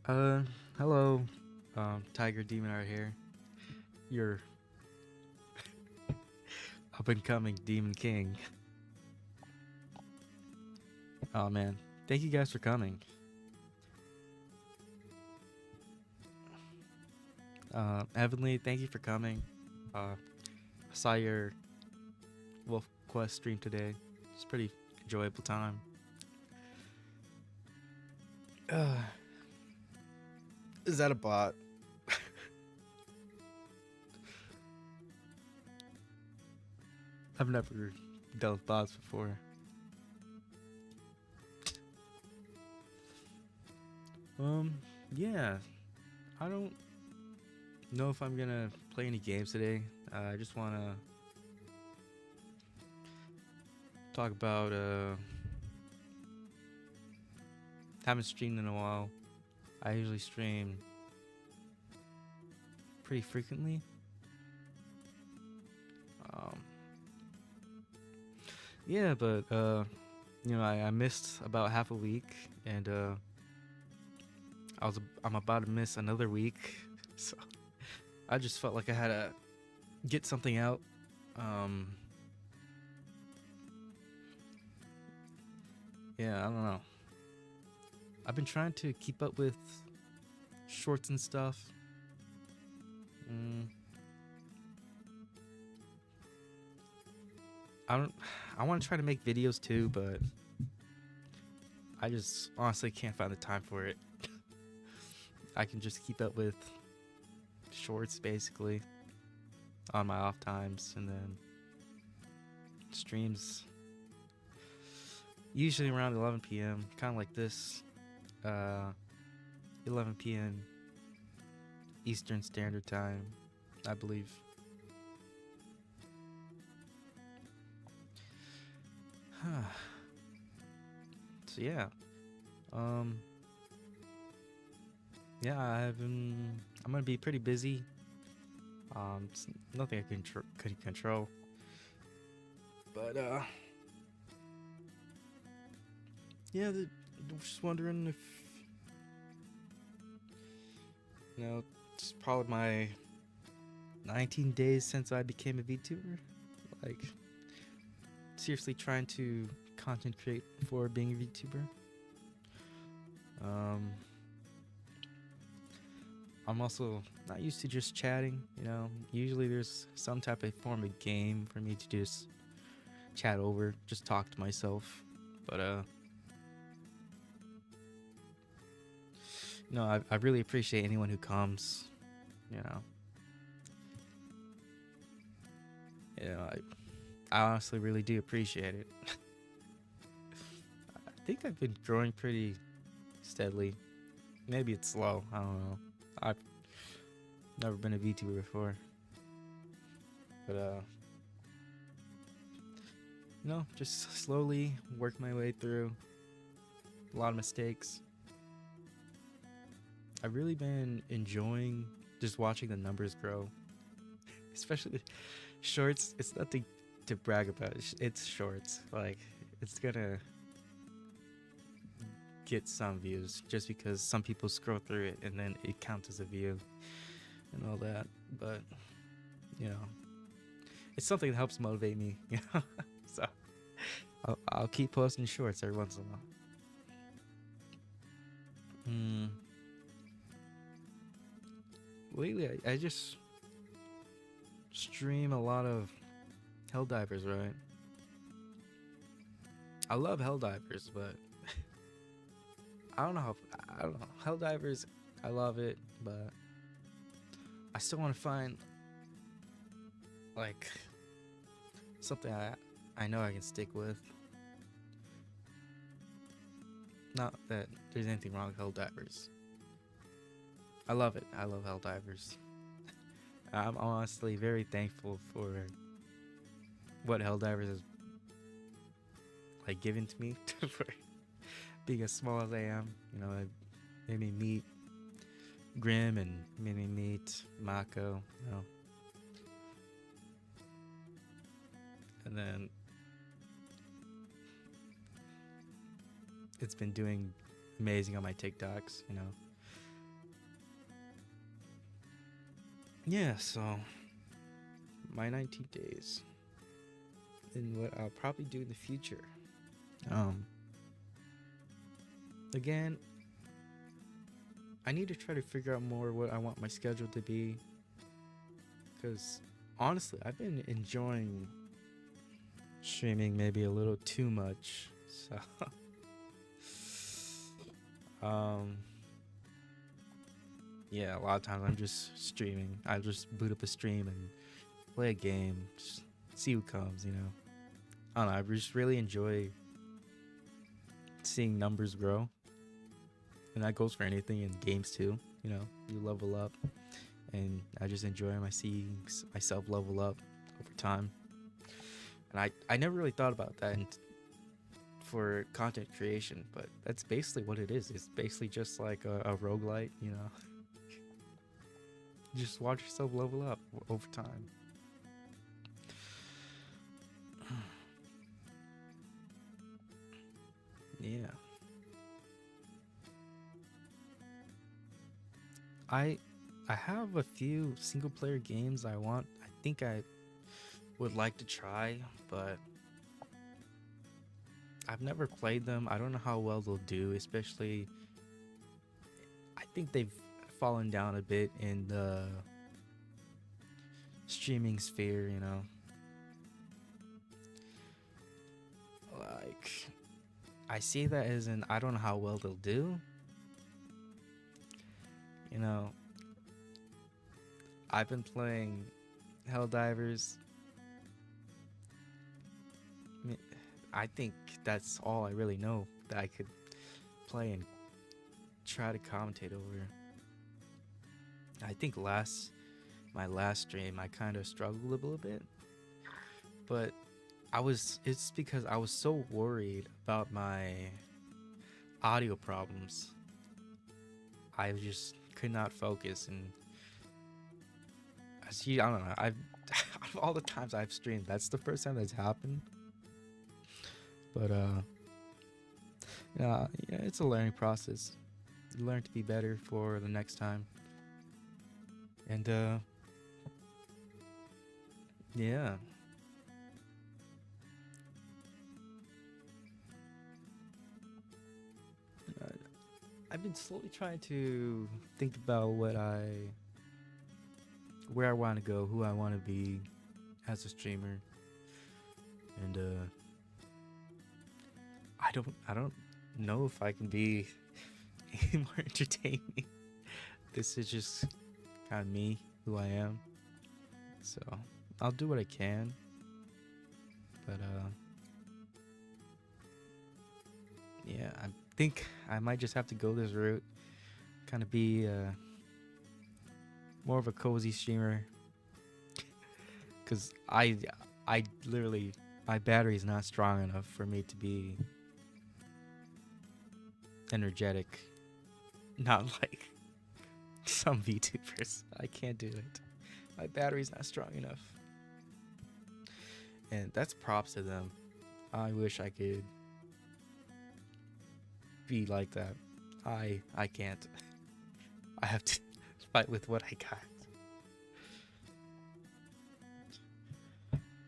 Uh, Hello, Tiger Demon Art here. Your up and coming Demon King. Oh man, thank you guys for coming. Heavenly, thank you for coming. I saw your Wolf Quest stream today. It's a pretty enjoyable time. Uh, is that a bot? I've never dealt with bots before. Yeah, I don't know if I'm gonna play any games today. I just wanna talk about haven't streamed in a while. I usually stream pretty frequently. Um, yeah, but I missed about half a week, and I'm about to miss another week, so I just felt like I had to get something out. Yeah, I don't know. I've been trying to keep up with shorts and stuff. I don't. I want to try to make videos too, but I just honestly can't find the time for it. I can just keep up with shorts basically on my off times, and then streams usually around 11 p.m. kind of like this, 11 p.m. Eastern Standard Time, I believe. So yeah, um, yeah, I'm gonna be pretty busy. It's nothing I could control, but yeah, just wondering if it's probably my 19 days since I became a VTuber. Like, seriously trying to content create for being a VTuber. I'm also not used to just chatting, Usually there's some type of form of game for me to just chat over, just talk to myself. But no, I really appreciate anyone who comes, you know. I honestly really do appreciate it. I think I've been growing pretty steadily. Maybe it's slow, I don't know. I've never been a VTuber before. But just slowly work my way through a lot of mistakes. I've really been enjoying just watching the numbers grow, especially shorts. It's nothing to brag about. It's shorts. Like, it's gonna get some views just because some people scroll through it and then it counts as a view and all that. But it's something that helps motivate me. So I'll keep posting shorts every once in a while. Lately, I just stream a lot of Helldivers, right? I love Helldivers, but I don't know. I don't know. Helldivers, I love it, but I still want to find like something I know I can stick with. Not that there's anything wrong with Helldivers. I love it. I love Helldivers. I'm honestly very thankful for what Helldivers has like given to me for being as small as I am. It made me meet Grim and made me meet Mako. And then it's been doing amazing on my TikToks. Yeah, so my 19 days and what I'll probably do in the future. Um, Again, I need to try to figure out more what I want my schedule to be, because honestly, I've been enjoying streaming maybe a little too much. So, um, yeah, a lot of times I'm just streaming. I just boot up a stream and play a game, just see who comes. I don't know. I just really enjoy seeing numbers grow, and that goes for anything in games too. You level up, and I just enjoy seeing myself level up over time. And I never really thought about that for content creation, but that's basically what it is. It's basically just like a roguelite, just watch yourself level up over time. Yeah. I I have a few single player games I think I would like to try, but I've never played them. I don't know how well they'll do, especially I think they've fallen down a bit in the streaming sphere. Like, I see that as in I don't know how well they'll do. I've been playing Helldivers. I think that's all I really know that I could play and try to commentate over. I think my last stream I kind of struggled a little bit, but it's because I was so worried about my audio problems. I just could not focus, and I don't know. I've all the times I've streamed, that's the first time that's happened. But yeah, it's a learning process. You learn to be better for the next time. And yeah. I've been slowly trying to think about where I want to go, who I want to be as a streamer, and I don't know if I can be any more entertaining. This is just kind of me, who I am. So I'll do what I can, but yeah, I think I might just have to go this route, kind of be more of a cozy streamer, because I literally, my battery is not strong enough for me to be energetic, not like some VTubers. I can't do it. My battery's not strong enough, and that's props to them. I wish I could be like that. I can't. I have to fight with what I got.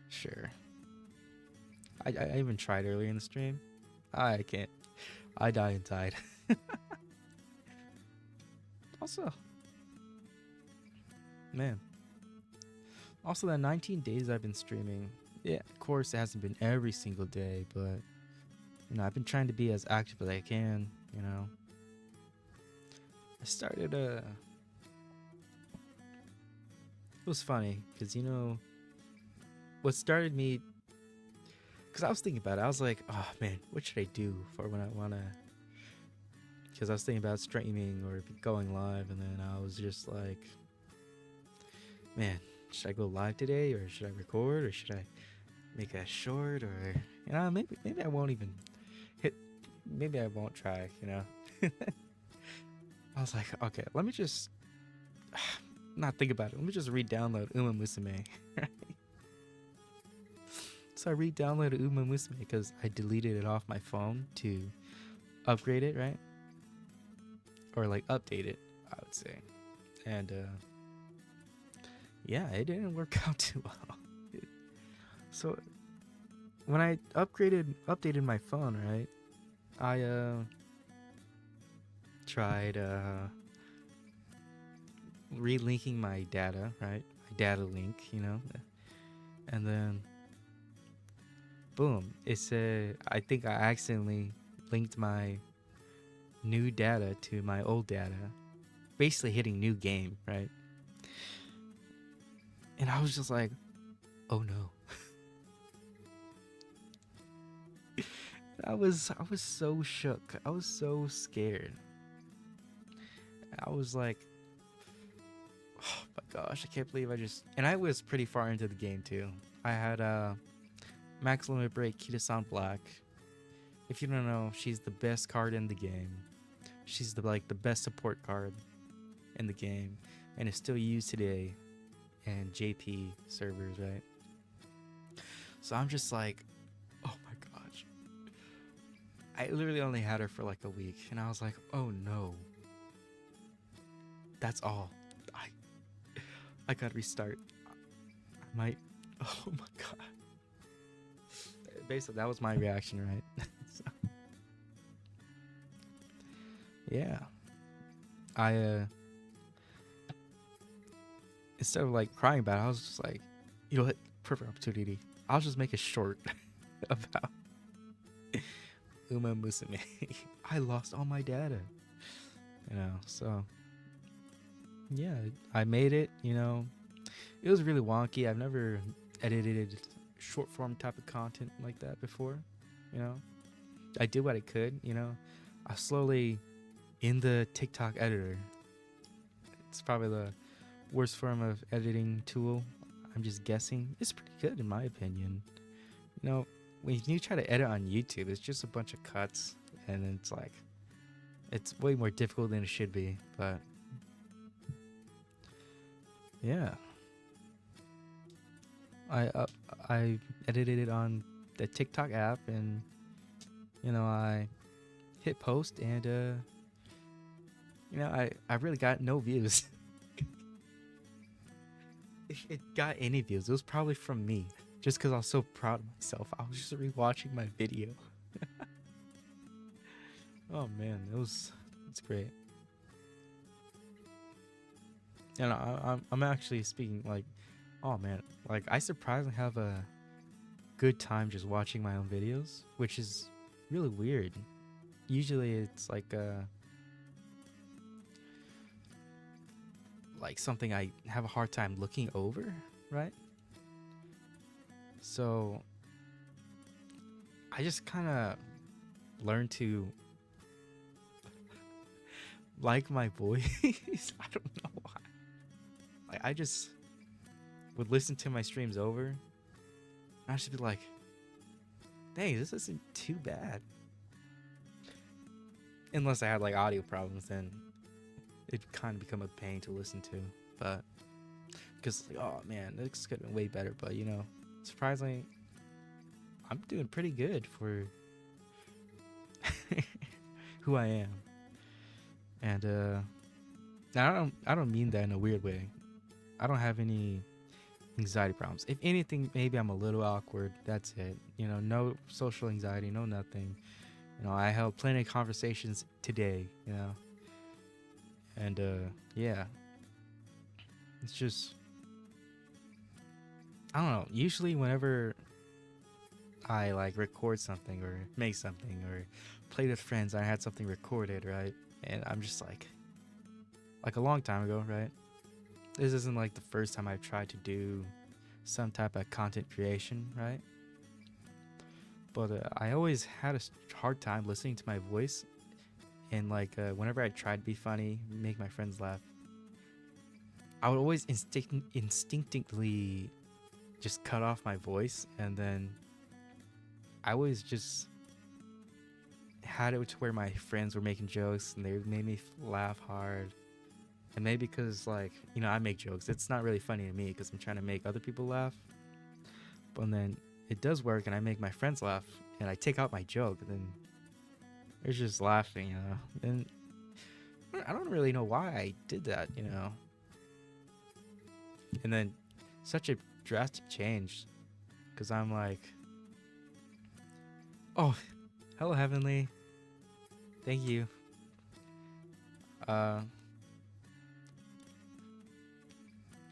Sure. I even tried earlier in the stream. I can't. I die inside. Also, man. Also, that 19 days I've been streaming. Yeah, of course, it hasn't been every single day, but I've been trying to be as active as I can. I started it was funny because what started me, because I was thinking about it. I was like, oh man, what should I do for when I want to, because I was thinking about streaming or going live, and then I was just like, man, should I go live today, or should I record, or should I make a short, or maybe I won't even hit, maybe I won't try. I was like, okay, let me just not think about it. Let me just re-download Uma Musume. Right? So I re-downloaded Uma Musume because I deleted it off my phone to upgrade it, right? Or like update it, I would say. And yeah, it didn't work out too well. So when I updated my phone, right? I tried relinking my data, right? My data link, and then boom, it said I think I accidentally linked my new data to my old data, basically hitting new game, right? And I was just like, oh no. I was so shook. I was so scared. I was like, oh my gosh, I can't believe and I was pretty far into the game too. I had Max Limit Break Kitasan Black. If you don't know, she's the best card in the game. She's the best support card in the game, and is still used today in JP servers, right? So I'm just like, oh my gosh. I literally only had her for like a week, and I was like, oh no. That's all. I gotta restart. I might. Oh my god. Basically, that was my reaction, right? So, yeah. I instead of like crying about it, I was just like, you know what? Perfect opportunity. I'll just make a short about Uma Musume. I lost all my data. So yeah, I made it, It was really wonky. I've never edited short form type of content like that before, I did what I could, I slowly, in the TikTok editor, it's probably the worst form of editing tool. I'm just guessing. It's pretty good in my opinion. When you try to edit on YouTube, it's just a bunch of cuts, and it's way more difficult than it should be, but yeah. I edited it on the TikTok app, and I hit post, and I really got no views. If it got any views, it was probably from me, just because I was so proud of myself. I was just rewatching my video. Oh man, it's great. And I'm actually speaking like, oh man, like I surprisingly have a good time just watching my own videos, which is really weird. Usually it's like something I have a hard time looking over, right? So I just kind of learned to like my voice. I don't know why. Like I just would listen to my streams over, and I should be like, dang, this isn't too bad. Unless I had like audio problems, then it'd kind of become a pain to listen to. But because like, oh man, this could have been way better. But surprisingly, I'm doing pretty good for who I am. And I don't mean that in a weird way. I don't have any anxiety problems. If anything, maybe I'm a little awkward. That's it. No social anxiety, no nothing. I held plenty of conversations today, And yeah. It's just, I don't know. Usually whenever I like record something or make something or play with friends, I had something recorded, right? And I'm just like a long time ago, right? This isn't like the first time I've tried to do some type of content creation, right? But I always had a hard time listening to my voice, and whenever I tried to be funny, make my friends laugh, I would always instinctively just cut off my voice, and then I always just had it to where my friends were making jokes and they made me laugh hard. And maybe because I make jokes, it's not really funny to me because I'm trying to make other people laugh. But then it does work, and I make my friends laugh, and I take out my joke, and then they're just laughing, And I don't really know why I did that, And then such a drastic change, because I'm like, oh, hello, Heavenly. Thank you. Uh,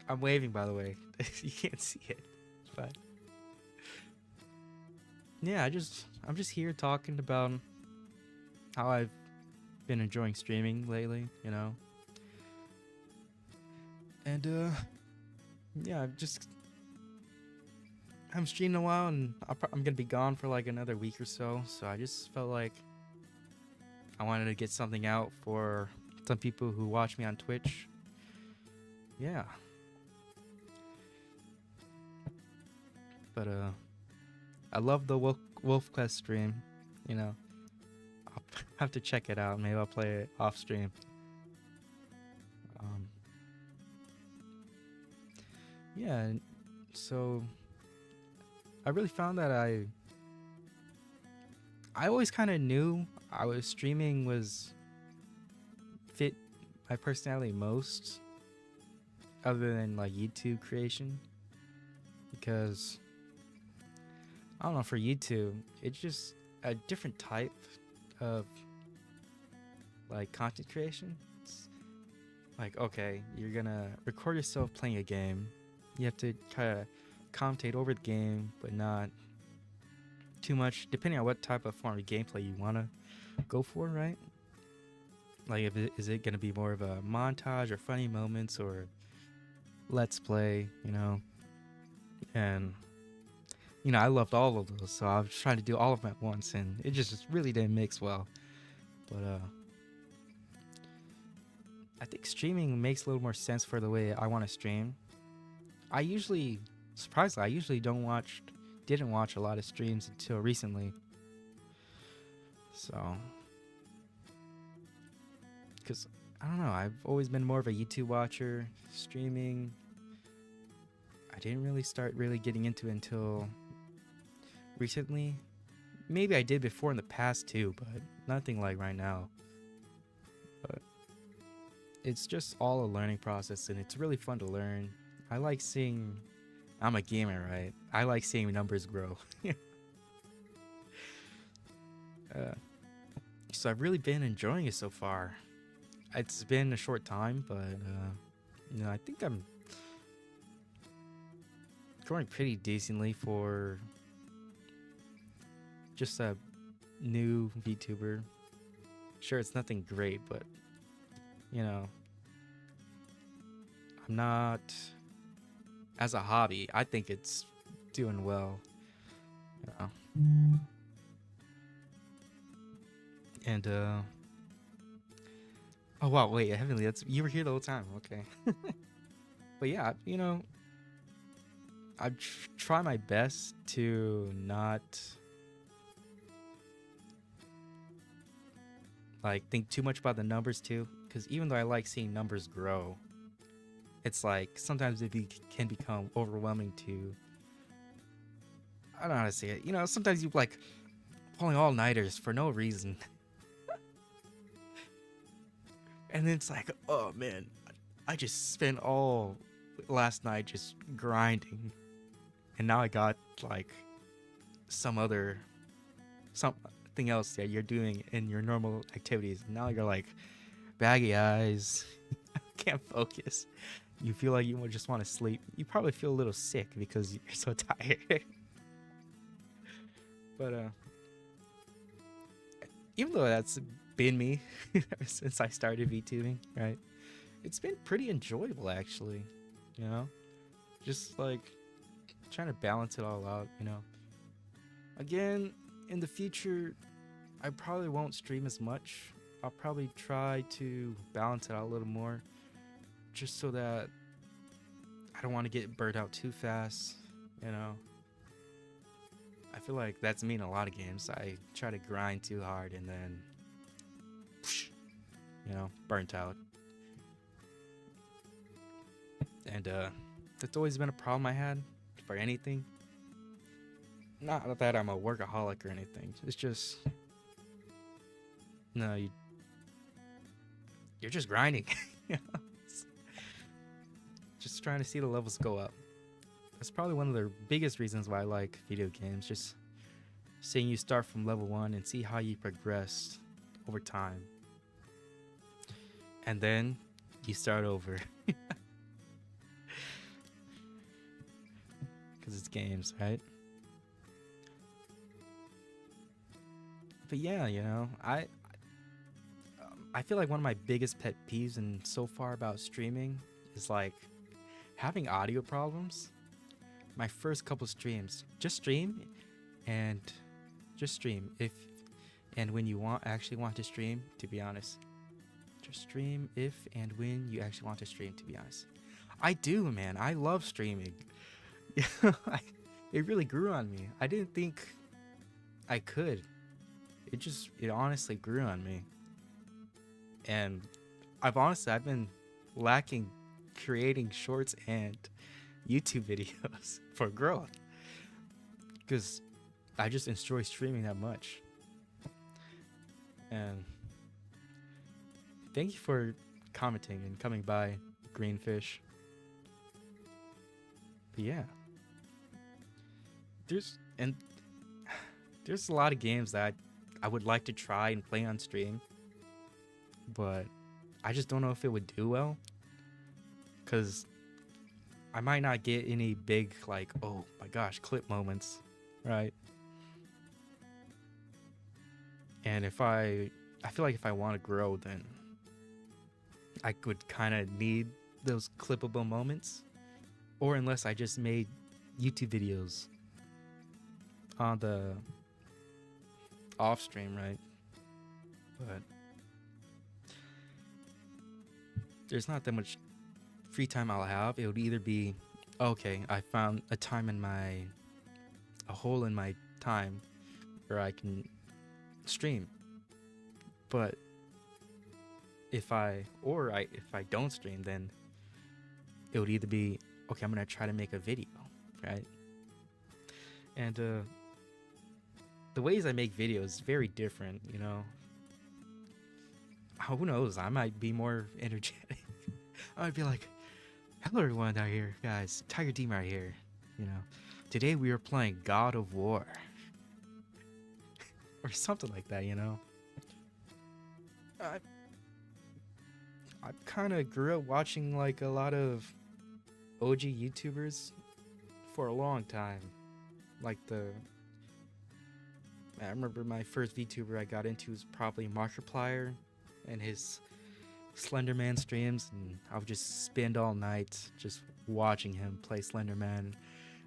I'm waving, by the way. You can't see it, but yeah, I'm just here talking about how I've been enjoying streaming lately, you know. And yeah, I haven't streamed in a while, and I'm gonna be gone for like another week or so. So I just felt like I wanted to get something out for some people who watch me on Twitch. Yeah. But I love the Wolf Quest stream. You know, I'll have to check it out. Maybe I'll play it off stream. Yeah. So I really found that I always kind of knew streaming was fit my personality most, other than like YouTube creation, because I don't know, for YouTube it's just a different type of like content creation. It's like, okay, you're gonna record yourself playing a game, you have to kind of commentate over the game, but not too much, depending on what type of form of gameplay you want to go for, right? Like, is it going to be more of a montage or funny moments or let's play, you know? And, you know, I loved all of those, so I was trying to do all of them at once, and it just really didn't mix well. But, I think streaming makes a little more sense for the way I want to stream. Surprisingly, I usually didn't watch a lot of streams until recently. So, because I don't know, I've always been more of a YouTube watcher. Streaming, I didn't really start getting into it until recently. Maybe I did before in the past too, but nothing like right now. But it's just all a learning process, and it's really fun to learn. I like seeing, I'm a gamer, right? I like seeing numbers grow. So I've really been enjoying it so far. It's been a short time, but you know, I think I'm growing pretty decently for just a new VTuber. Sure, it's nothing great, but you know, I'm not, as a hobby, I think it's doing well. You know? And oh wow, wait, Heavenly, you were here the whole time, okay. But yeah, you know, I try my best to not like think too much about the numbers too, because even though I like seeing numbers grow, it's like sometimes it can become overwhelming to, I don't know how to say it, you know, sometimes you like pulling all-nighters for no reason. And then it's like, oh man, I just spent all last night just grinding, and now I got like something else that you're doing in your normal activities. Now you're like baggy eyes, can't focus. You feel like you just want to sleep. You probably feel a little sick because you're so tired. But even though that's been me ever since I started VTubing, right? It's been pretty enjoyable, actually. You know, just like trying to balance it all out. You know, again, in the future, I probably won't stream as much. I'll probably try to balance it out a little more, just so that I don't want to get burnt out too fast. You know, I feel like that's me in a lot of games. I try to grind too hard and then, you know, burnt out. And that's always been a problem I had for anything. Not that I'm a workaholic or anything. It's just, no, you're just grinding. Just just trying to see the levels go up. That's probably one of the biggest reasons why I like video games. Just seeing you start from level 1 and see how you progress over time. And then you start over. Because it's games, right? But yeah, you know, I feel like one of my biggest pet peeves and so far about streaming is like having audio problems. My first couple streams, just stream and just stream if and when you actually want to stream, to be honest. Just stream if and when you actually want to stream, to be honest. I do, man. I love streaming. It really grew on me. I didn't think I could. It honestly grew on me. And I've been lacking creating shorts and YouTube videos for growth, because I just enjoy streaming that much. And thank you for commenting and coming by, Greenfish. But yeah, there's a lot of games that I would like to try and play on stream, but I just don't know if it would do well, because I might not get any big, like, oh my gosh, clip moments, right? And I feel like if I want to grow, then I would kind of need those clippable moments, or unless I just made YouTube videos on the off stream, right? But there's not that much free time I'll have. It would either be, okay, I found a hole in my time where I can stream. But if I don't stream, then it would either be, okay, I'm gonna try to make a video, right? And the ways I make videos is very different, you know. Who knows? I might be more energetic. I might be like, hello everyone out here, guys. Tiger Team right here. You know, today we are playing God of War, or something like that. You know, I kind of grew up watching like a lot of OG YouTubers for a long time. Like I remember my first VTuber I got into was probably Markiplier and his Slenderman streams, and I would just spend all night just watching him play Slenderman,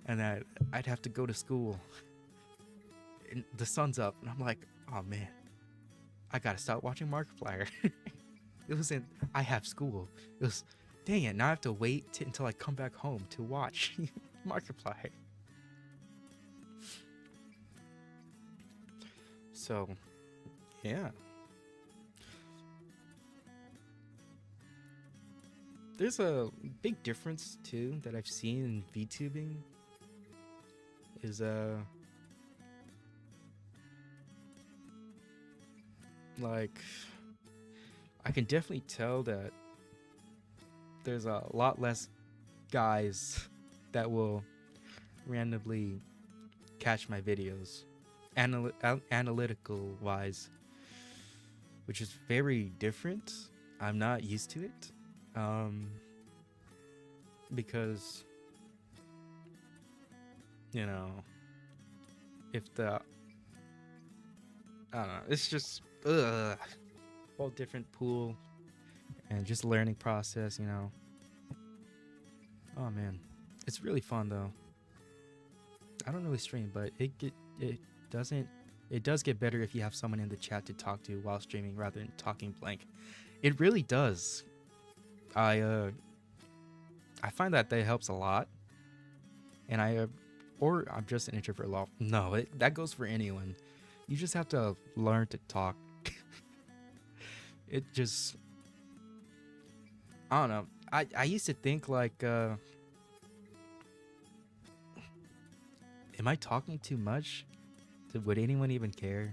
and I'd have to go to school and the sun's up and I'm like, oh man, I gotta stop watching Markiplier. I have school. It was, dang it, now I have to wait until I come back home to watch Markiplier. So yeah, there's a big difference too that I've seen in VTubing is like I can definitely tell that there's a lot less guys that will randomly catch my videos analytical wise, which is very different. I'm not used to it. Because, you know, I don't know, it's just whole different pool and just learning process, you know. Oh man, it's really fun though. I don't really stream, but it does get better if you have someone in the chat to talk to while streaming rather than talking blank. It really does. I find that helps a lot, and or I'm just an introvert. No, that goes for anyone. You just have to learn to talk. It just, I don't know. I used to think like, am I talking too much? Would anyone even care?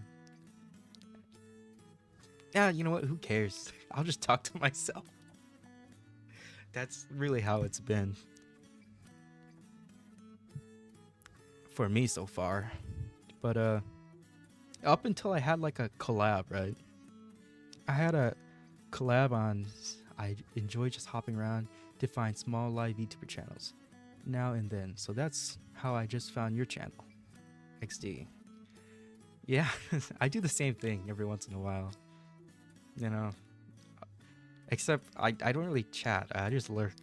Yeah, you know what? Who cares? I'll just talk to myself. That's really how it's been for me so far. But up until I had like a collab, right? I had a collab on. I enjoy just hopping around to find small live VTuber channels now and then. So that's how I just found your channel, XD. Yeah, I do the same thing every once in a while. You know, except I don't really chat. I just lurk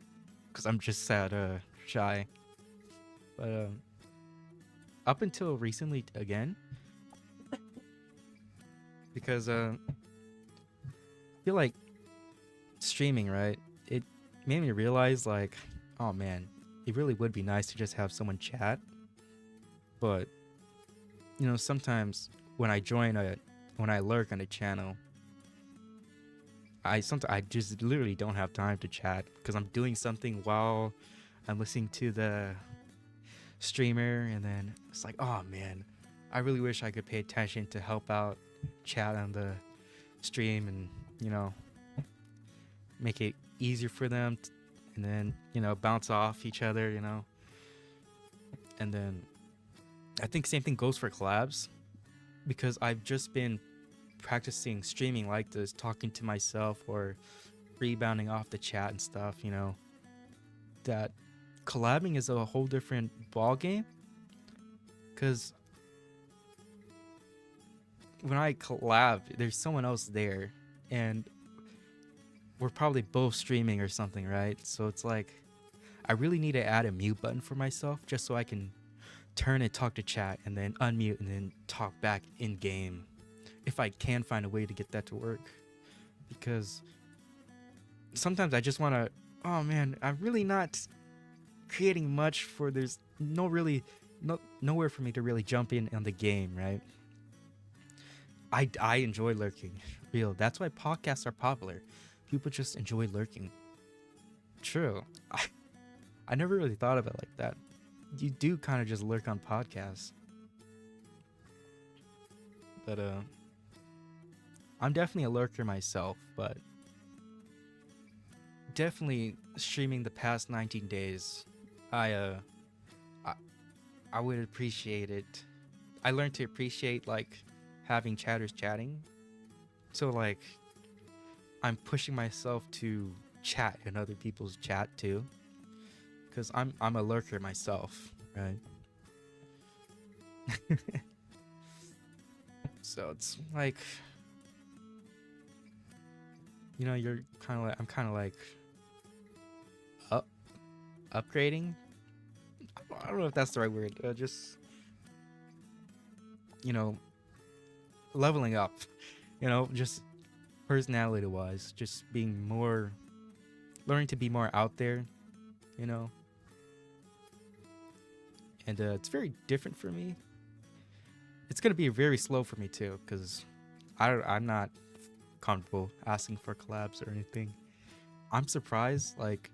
because I'm just sad, shy. But up until recently, again, because I feel like streaming, right? It made me realize, like, oh man, it really would be nice to just have someone chat. But you know, sometimes when I lurk on a channel, I just literally don't have time to chat because I'm doing something while I'm listening to the streamer, and then it's like, oh man, I really wish I could pay attention to help out chat on the stream and, you know, make it easier for them and then, you know, bounce off each other, you know. And then I think same thing goes for collabs, because I've just been practicing streaming like this, talking to myself or rebounding off the chat and stuff, you know, that collabing is a whole different ball game. Because when I collab, there's someone else there, and we're probably both streaming or something, right? So it's like, I really need to add a mute button for myself just so I can turn and talk to chat and then unmute and then talk back in game, if I can find a way to get that to work. Because sometimes I just want to, oh man, I'm really not creating much for, there's nowhere for me to really jump in on the game, right? I enjoy lurking, real. That's why podcasts are popular. People just enjoy lurking. True. I never really thought of it like that. You do kind of just lurk on podcasts. But I'm definitely a lurker myself, but definitely streaming the past 19 days, I would appreciate it. I learned to appreciate like having chatters chatting. So like I'm pushing myself to chat in other people's chat too, because I'm a lurker myself, right? So it's like, you know, you're kind of like, I'm kind of like upgrading. I don't know if that's the right word. Just, you know, leveling up, you know, just personality wise, just being more, learning to be more out there, you know. And it's very different for me. It's gonna be very slow for me too, because I'm not comfortable asking for collabs or anything. I'm surprised, like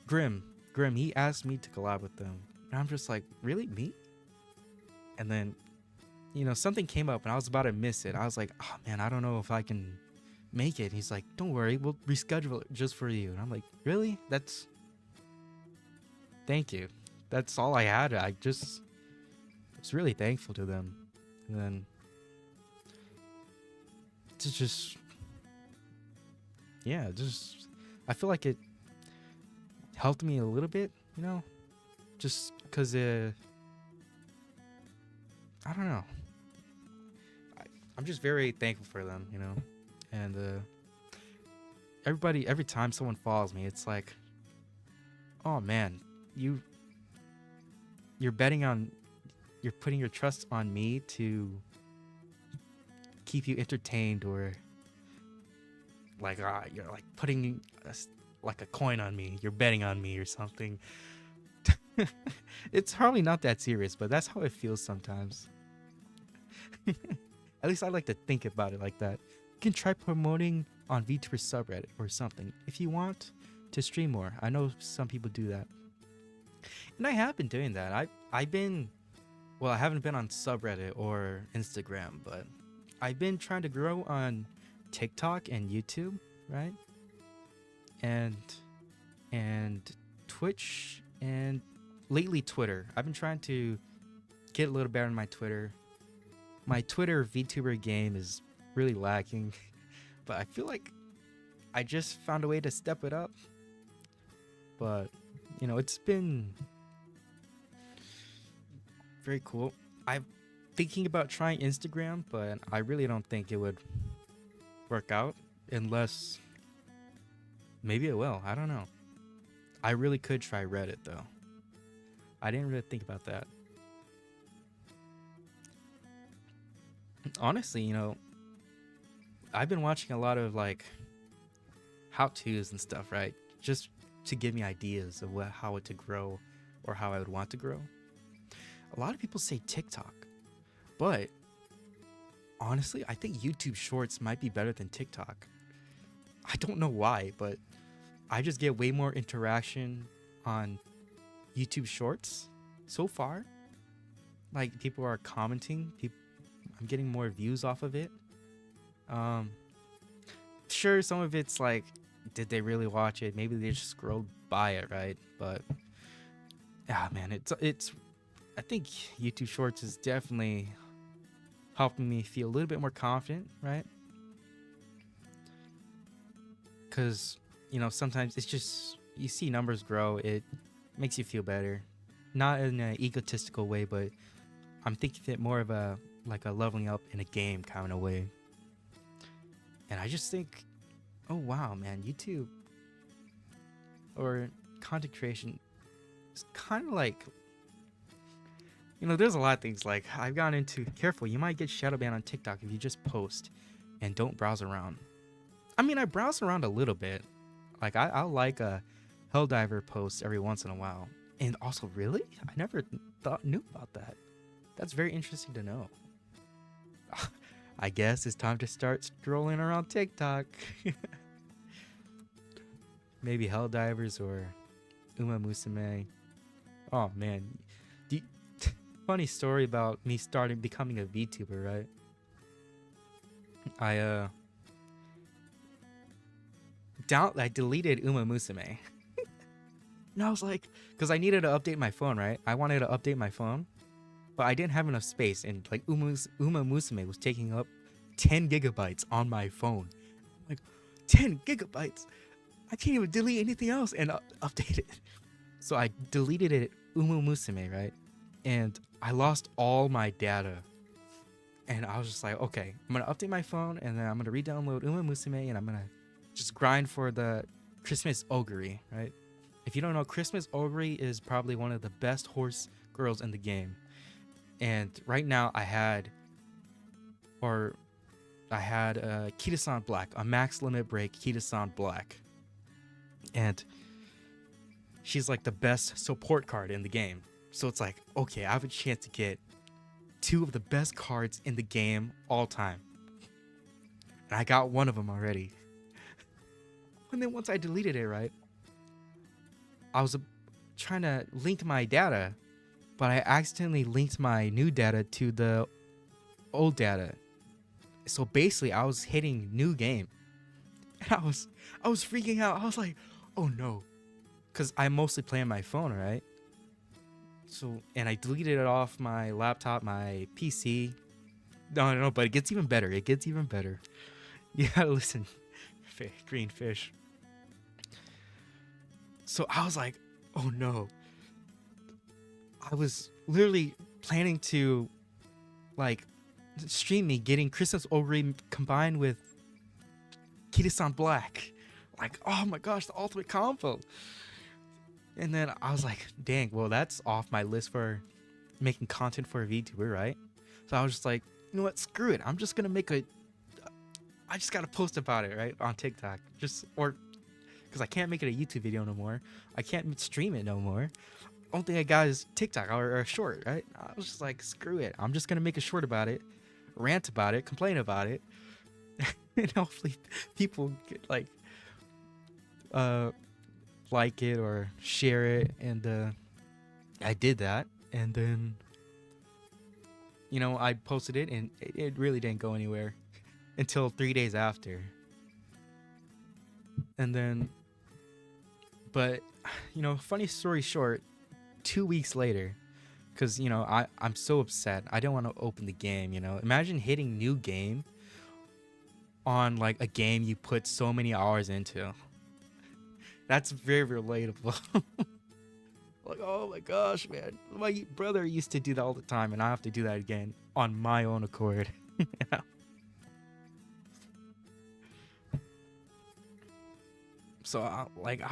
Grim, he asked me to collab with them, and I'm just like, really, me? And then, you know, something came up and I was about to miss it. I was like, oh man, I don't know if I can make it. He's like, don't worry, we'll reschedule it just for you. And I'm like, really? Thank you. That's all I had. I was really thankful to them. And then to just, yeah, just, I feel like it helped me a little bit, you know, just because I don't know. I'm just very thankful for them, you know. And every time someone follows me, it's like, oh man, you're putting your trust on me to keep you entertained, or like you're like putting like a coin on me, you're betting on me or something. It's hardly not that serious, but that's how it feels sometimes. At least I like to think about it like that. You can try promoting on Vtuber subreddit or something if you want to stream more. I know some people do that, and I have been doing that. I haven't been on subreddit or Instagram, but I've been trying to grow on TikTok and YouTube, right? and and Twitch, and lately Twitter. I've been trying to get a little better on my Twitter. My Twitter VTuber game is really lacking, but I feel like I just found a way to step it up. But it's been very cool. I'm thinking about trying Instagram, but I really don't think it would work out unless maybe it will. I don't know. I really could try Reddit though. I didn't really think about that. Honestly, I've been watching a lot of like how-tos and stuff, right? Just to give me ideas of how it to grow or how I would want to grow. A lot of people say TikTok, but honestly, I think YouTube Shorts might be better than TikTok. I don't know why, but I just get way more interaction on YouTube Shorts so far. Like, people are commenting, I'm getting more views off of it. Sure, some of it's like, did they really watch it? Maybe they just scrolled by it, right? But yeah, man, it's I think YouTube Shorts is definitely helping me feel a little bit more confident, right? Because sometimes it's just, you see numbers grow, it makes you feel better. Not in an egotistical way, but I'm thinking it more of a leveling up in a game kind of way. And I just think, oh wow, man, YouTube or content creation is kind of like, there's a lot of things like I've gone into. Careful, you might get shadow banned on TikTok if you just post and don't browse around. I mean, I browse around a little bit. Like, I'll like a Helldiver post every once in a while. And also, really? I never knew about that. That's very interesting to know. I guess it's time to start strolling around TikTok. Maybe Helldivers or Uma Musume. Oh, man. Funny story about me becoming a VTuber, right? I deleted Uma Musume. And I was like, because I needed to update my phone, right? I wanted to update my phone, but I didn't have enough space, and like Uma Musume was taking up 10 gigabytes on my phone. I'm like, 10 gigabytes? I can't even delete anything else and update it. So I deleted it, Uma Musume, right? And I lost all my data. And I was just like, okay, I'm going to update my phone, and then I'm going to re-download Uma Musume, and I'm going to just grind for the Christmas Ogre, right? If you don't know, Christmas Ogre is probably one of the best horse girls in the game. And right now I had Kita-san Black, a max limit break Kita-san Black. And she's like the best support card in the game. So it's like, okay, I have a chance to get two of the best cards in the game all time. And I got one of them already. And then once I deleted it, right, I was trying to link my data, but I accidentally linked my new data to the old data. So basically, I was hitting new game. And I was freaking out. I was like, oh no. Because I mostly play on my phone, right? So, and I deleted it off my laptop, my PC. No, but it gets even better. It gets even better. You gotta listen. Green fish. So I was like, oh no. I was literally planning to like stream me getting Christmas Ogre combined with Kita-san Black. Like, oh my gosh, the ultimate combo. And then I was like, dang, well, that's off my list for making content for a VTuber, right? So I was just like, you know what, screw it. I'm just gonna I just gotta post about it, right, on TikTok. Because I can't make it a YouTube video no more. I can't stream it no more. Only thing I got is TikTok or a short, right? I was just like, screw it. I'm just gonna make a short about it, rant about it, complain about it, and hopefully people get like it or share it. And I did that, and then I posted it, and it really didn't go anywhere until 3 days after. And then But funny story short, 2 weeks later, because I'm so upset. I don't want to open the game. Imagine hitting new game on like a game you put so many hours into. That's very relatable. Like, oh my gosh, man, my brother used to do that all the time, and I have to do that again on my own accord. Yeah. So I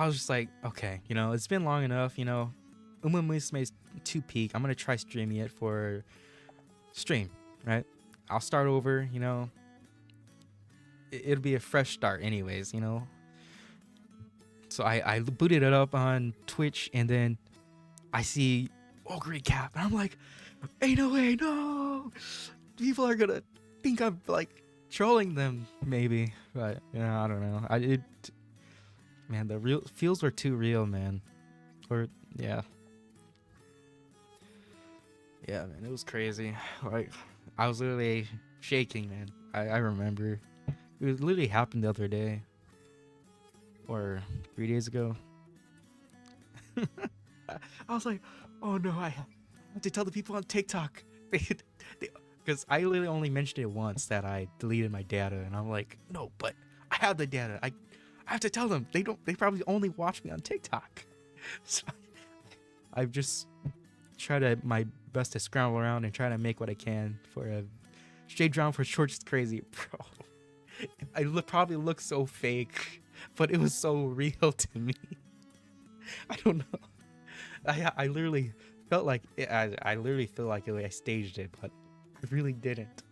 was just like, okay, it's been long enough. Uma Musume's 2 peak. I'm gonna try streaming it for stream, right? I'll start over. It'll be a fresh start, anyways. So I booted it up on Twitch, and then I see Ogre Cap, and I'm like, ain't no way, no! People are gonna think I'm like trolling them, maybe, but I don't know. Man, the real feels were too real, man. Or yeah, man, it was crazy. Like I was literally shaking, man. I remember it literally happened the other day, or 3 days ago. I was like, oh no, I have to tell the people on TikTok. Because I literally only mentioned it once that I deleted my data, and I'm like, no, but I have the data. I have to tell them. They probably only watch me on TikTok. So I've just tried my best to scramble around and try to make what I can for a straight drown for short is crazy, bro. I probably look so fake, but it was so real to me. I don't know. I literally felt like I literally feel like I staged it, but I really didn't.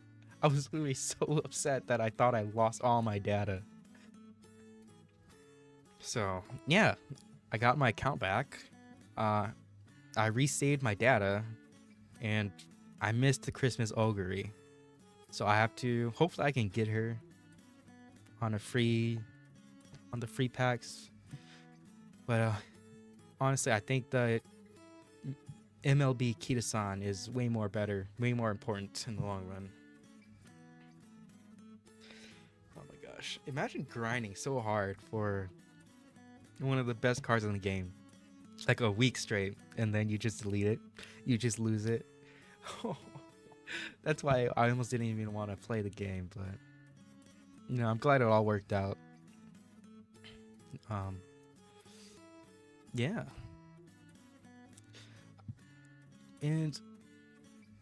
I was literally so upset that I thought I lost all my data. So yeah, I got my account back. I resaved my data, and I missed the Christmas augury. So I have to. Hopefully, I can get her on the free packs. But honestly, I think the MLB Kita-san is way more better, way more important in the long run. Oh my gosh. Imagine grinding so hard for one of the best cards in the game. Like a week straight, and then you just delete it. You just lose it. That's why I almost didn't even want to play the game, but I'm glad it all worked out. Yeah. And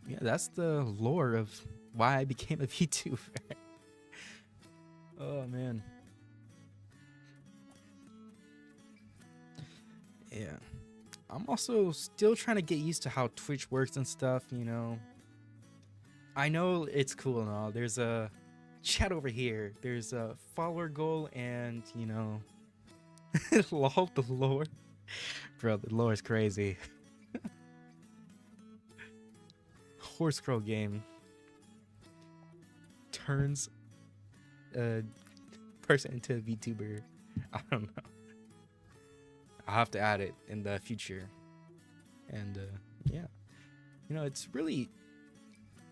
yeah, that's the lore of why I became a VTuber. Oh man. Yeah. I'm also still trying to get used to how Twitch works and stuff, I know it's cool and all. There's a chat over here. There's a follower goal and, lol, the lore. Bro, the lore is crazy. Horse Crow game turns a person into a VTuber. I don't know. I'll have to add it in the future. And yeah, it's really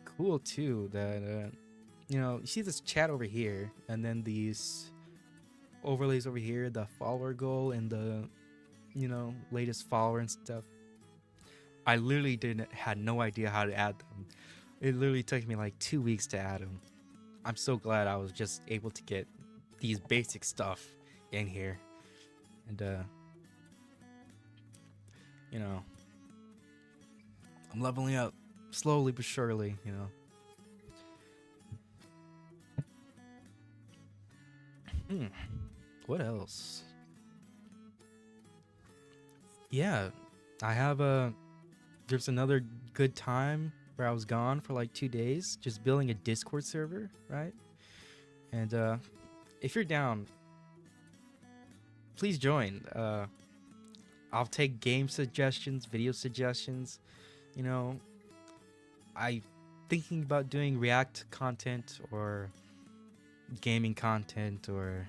cool too that you see this chat over here, and then these overlays over here, the follower goal and the latest follower and stuff. I literally had no idea how to add them. It literally took me like 2 weeks to add them. I'm so glad I was just able to get these basic stuff in here. And I'm leveling up slowly but surely, What else? Yeah, I have there's another good time where I was gone for like 2 days, just building a Discord server, right? And if you're down, please join. I'll take game suggestions, video suggestions. I thinking about doing React content or gaming content, or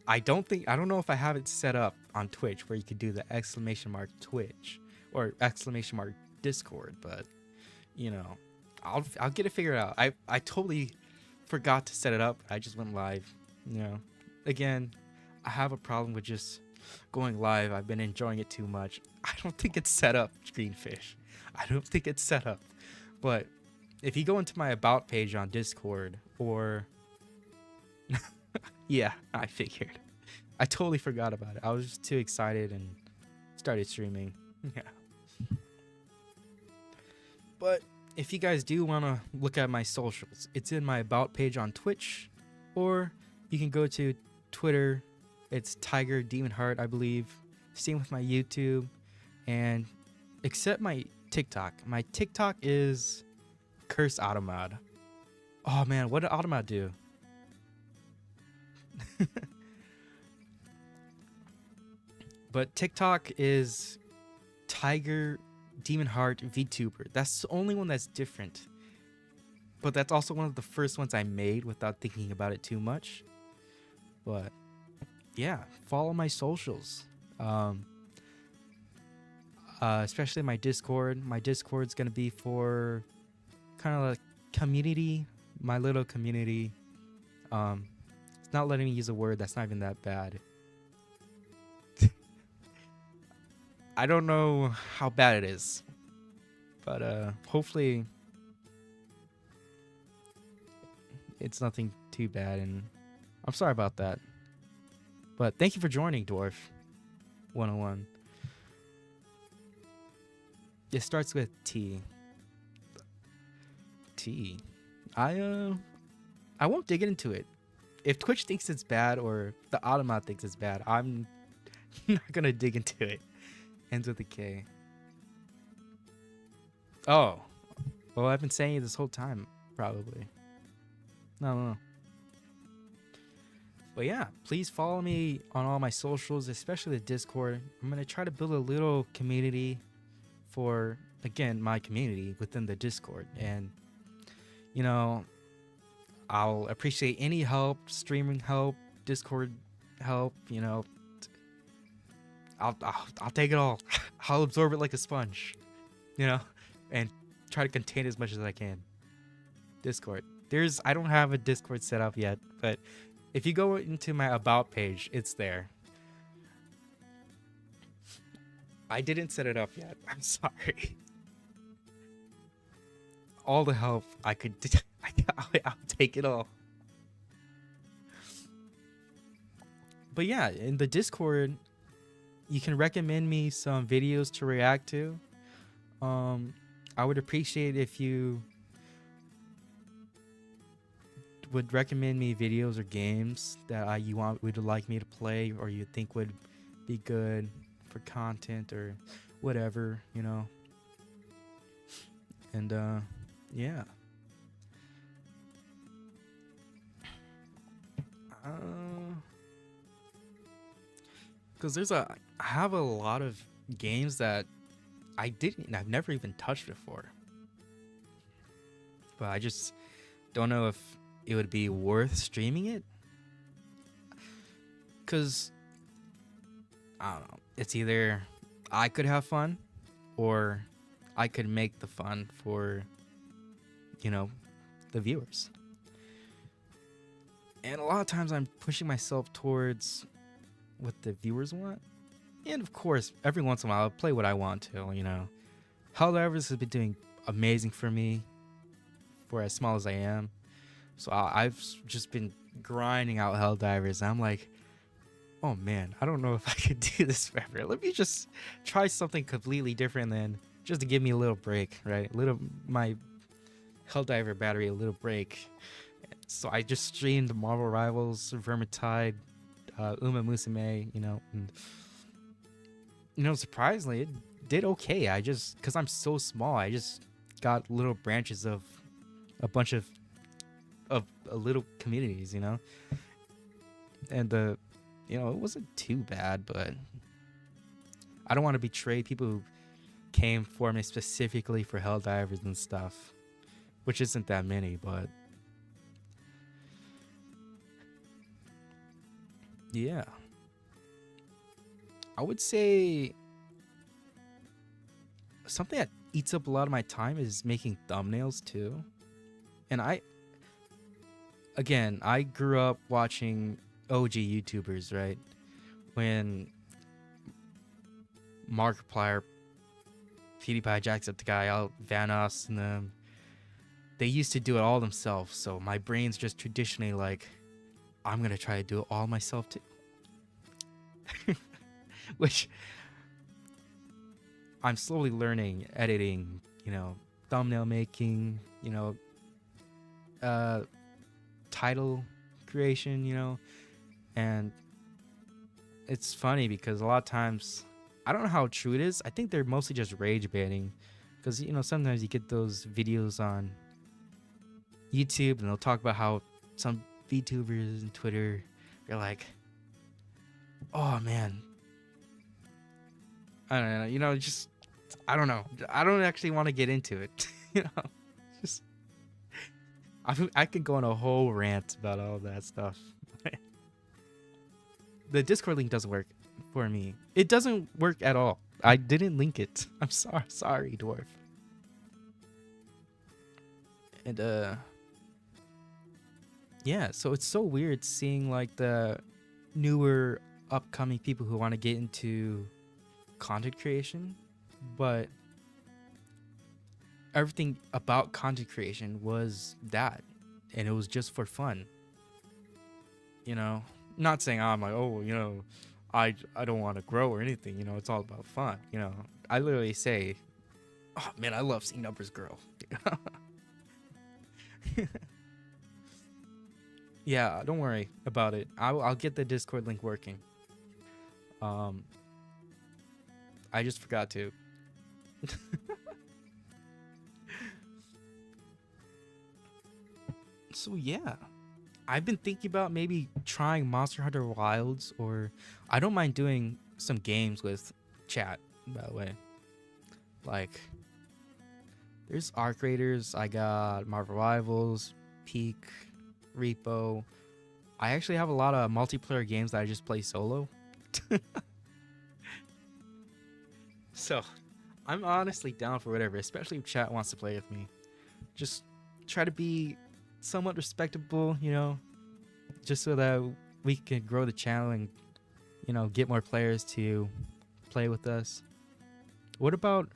I don't know if I have it set up on Twitch where you could do the ! Twitch or ! Discord, but I'll get it figured out. I totally forgot to set it up. I just went live. Again, I have a problem with just going live. I've been enjoying it too much. I don't think it's set up, Greenfish. I don't think it's set up. But if you go into my about page on Discord or yeah, I figured. I totally forgot about it. I was just too excited and started streaming. Yeah. But if you guys do want to look at my socials, it's in my about page on Twitch, or you can go to Twitter. It's Tiger Demon Heart, I believe. Same with my YouTube, and except my TikTok. My TikTok is Curse Automod. Oh man, what did Automod do? But TikTok is Tiger Demon Heart VTuber. That's the only one that's different. But that's also one of the first ones I made without thinking about it too much. But yeah, follow my socials. Especially my Discord. My Discord's gonna be for kind of like community, my little community. It's not letting me use a word that's not even that bad. I don't know how bad it is, but hopefully it's nothing too bad, and I'm sorry about that. But thank you for joining, Dwarf 101. It starts with T. T. I won't dig into it. If Twitch thinks it's bad or the Automat thinks it's bad, I'm not gonna dig into it. Ends with a K. Oh. Well, I've been saying it this whole time, probably. No. But yeah, please follow me on all my socials, especially the Discord. I'm going to try to build a little community for, again, my community within the Discord. And, you know, I'll appreciate any help, streaming help, Discord help, you know. I'll take it all. I'll absorb it like a sponge, you know, and try to contain as much as I can. Discord. I don't have a Discord set up yet, but if you go into my about page, it's there. I didn't set it up yet. I'm sorry. All the help I could, I'll take it all. But yeah, in the Discord, you can recommend me some videos to react to. I would appreciate if you would recommend me videos or games that would like me to play, or you think would be good for content or whatever, you know. And yeah. Because I have a lot of games that I've never even touched before. But I just don't know if it would be worth streaming it. Because, I don't know, it's either I could have fun or I could make the fun for, you know, the viewers. And a lot of times I'm pushing myself towards what the viewers want. And of course, every once in a while, I'll play what I want to, you know. Helldivers has been doing amazing for me for as small as I am. So I've just been grinding out Helldivers. I'm like, oh man, I don't know if I could do this forever. Let me just try something completely different than just to give me a little break, right? My Helldiver battery a little break. So I just streamed Marvel Rivals, Vermintide, Uma Musume, you know, and you know, surprisingly, it did okay. Because I'm so small, I just got little branches of a bunch of little communities, you know, and you know, it wasn't too bad, but I don't want to betray people who came for me specifically for Helldivers and stuff, which isn't that many, but yeah. I would say something that eats up a lot of my time is making thumbnails too. And I grew up watching OG YouTubers, right? when Markiplier, PewDiePie, Jacksepticeye, all Vanoss, and them, they used to do it all themselves. So my brain's just traditionally like, I'm gonna try to do it all myself too. Which I'm slowly learning, editing, thumbnail making, title creation, and it's funny because a lot of times, I don't know how true it is. I think they're mostly just rage baiting, because sometimes you get those videos on YouTube and they'll talk about how some VTubers and Twitter, they're like, oh man, I don't know, just, I don't know. I don't actually want to get into it. Just, I could go on a whole rant about all that stuff. The Discord link doesn't work for me. It doesn't work at all. I didn't link it. I'm sorry, Dwarf. And yeah, so it's so weird seeing like the newer upcoming people who want to get into content creation, but everything about content creation was that, and it was just for fun. Not saying I'm like, oh, I don't want to grow or anything. It's all about fun. I literally say, oh man, I love seeing numbers grow. Yeah, don't worry about it. I'll get the Discord link working. I just forgot to. So yeah, I've been thinking about maybe trying Monster Hunter Wilds, or I don't mind doing some games with chat, by the way. Like, there's Arc Raiders, I got Marvel Rivals, Peak, Repo. I actually have a lot of multiplayer games that I just play solo. So, I'm honestly down for whatever, especially if chat wants to play with me. Just try to be somewhat respectable, just so that we can grow the channel and, get more players to play with us. What about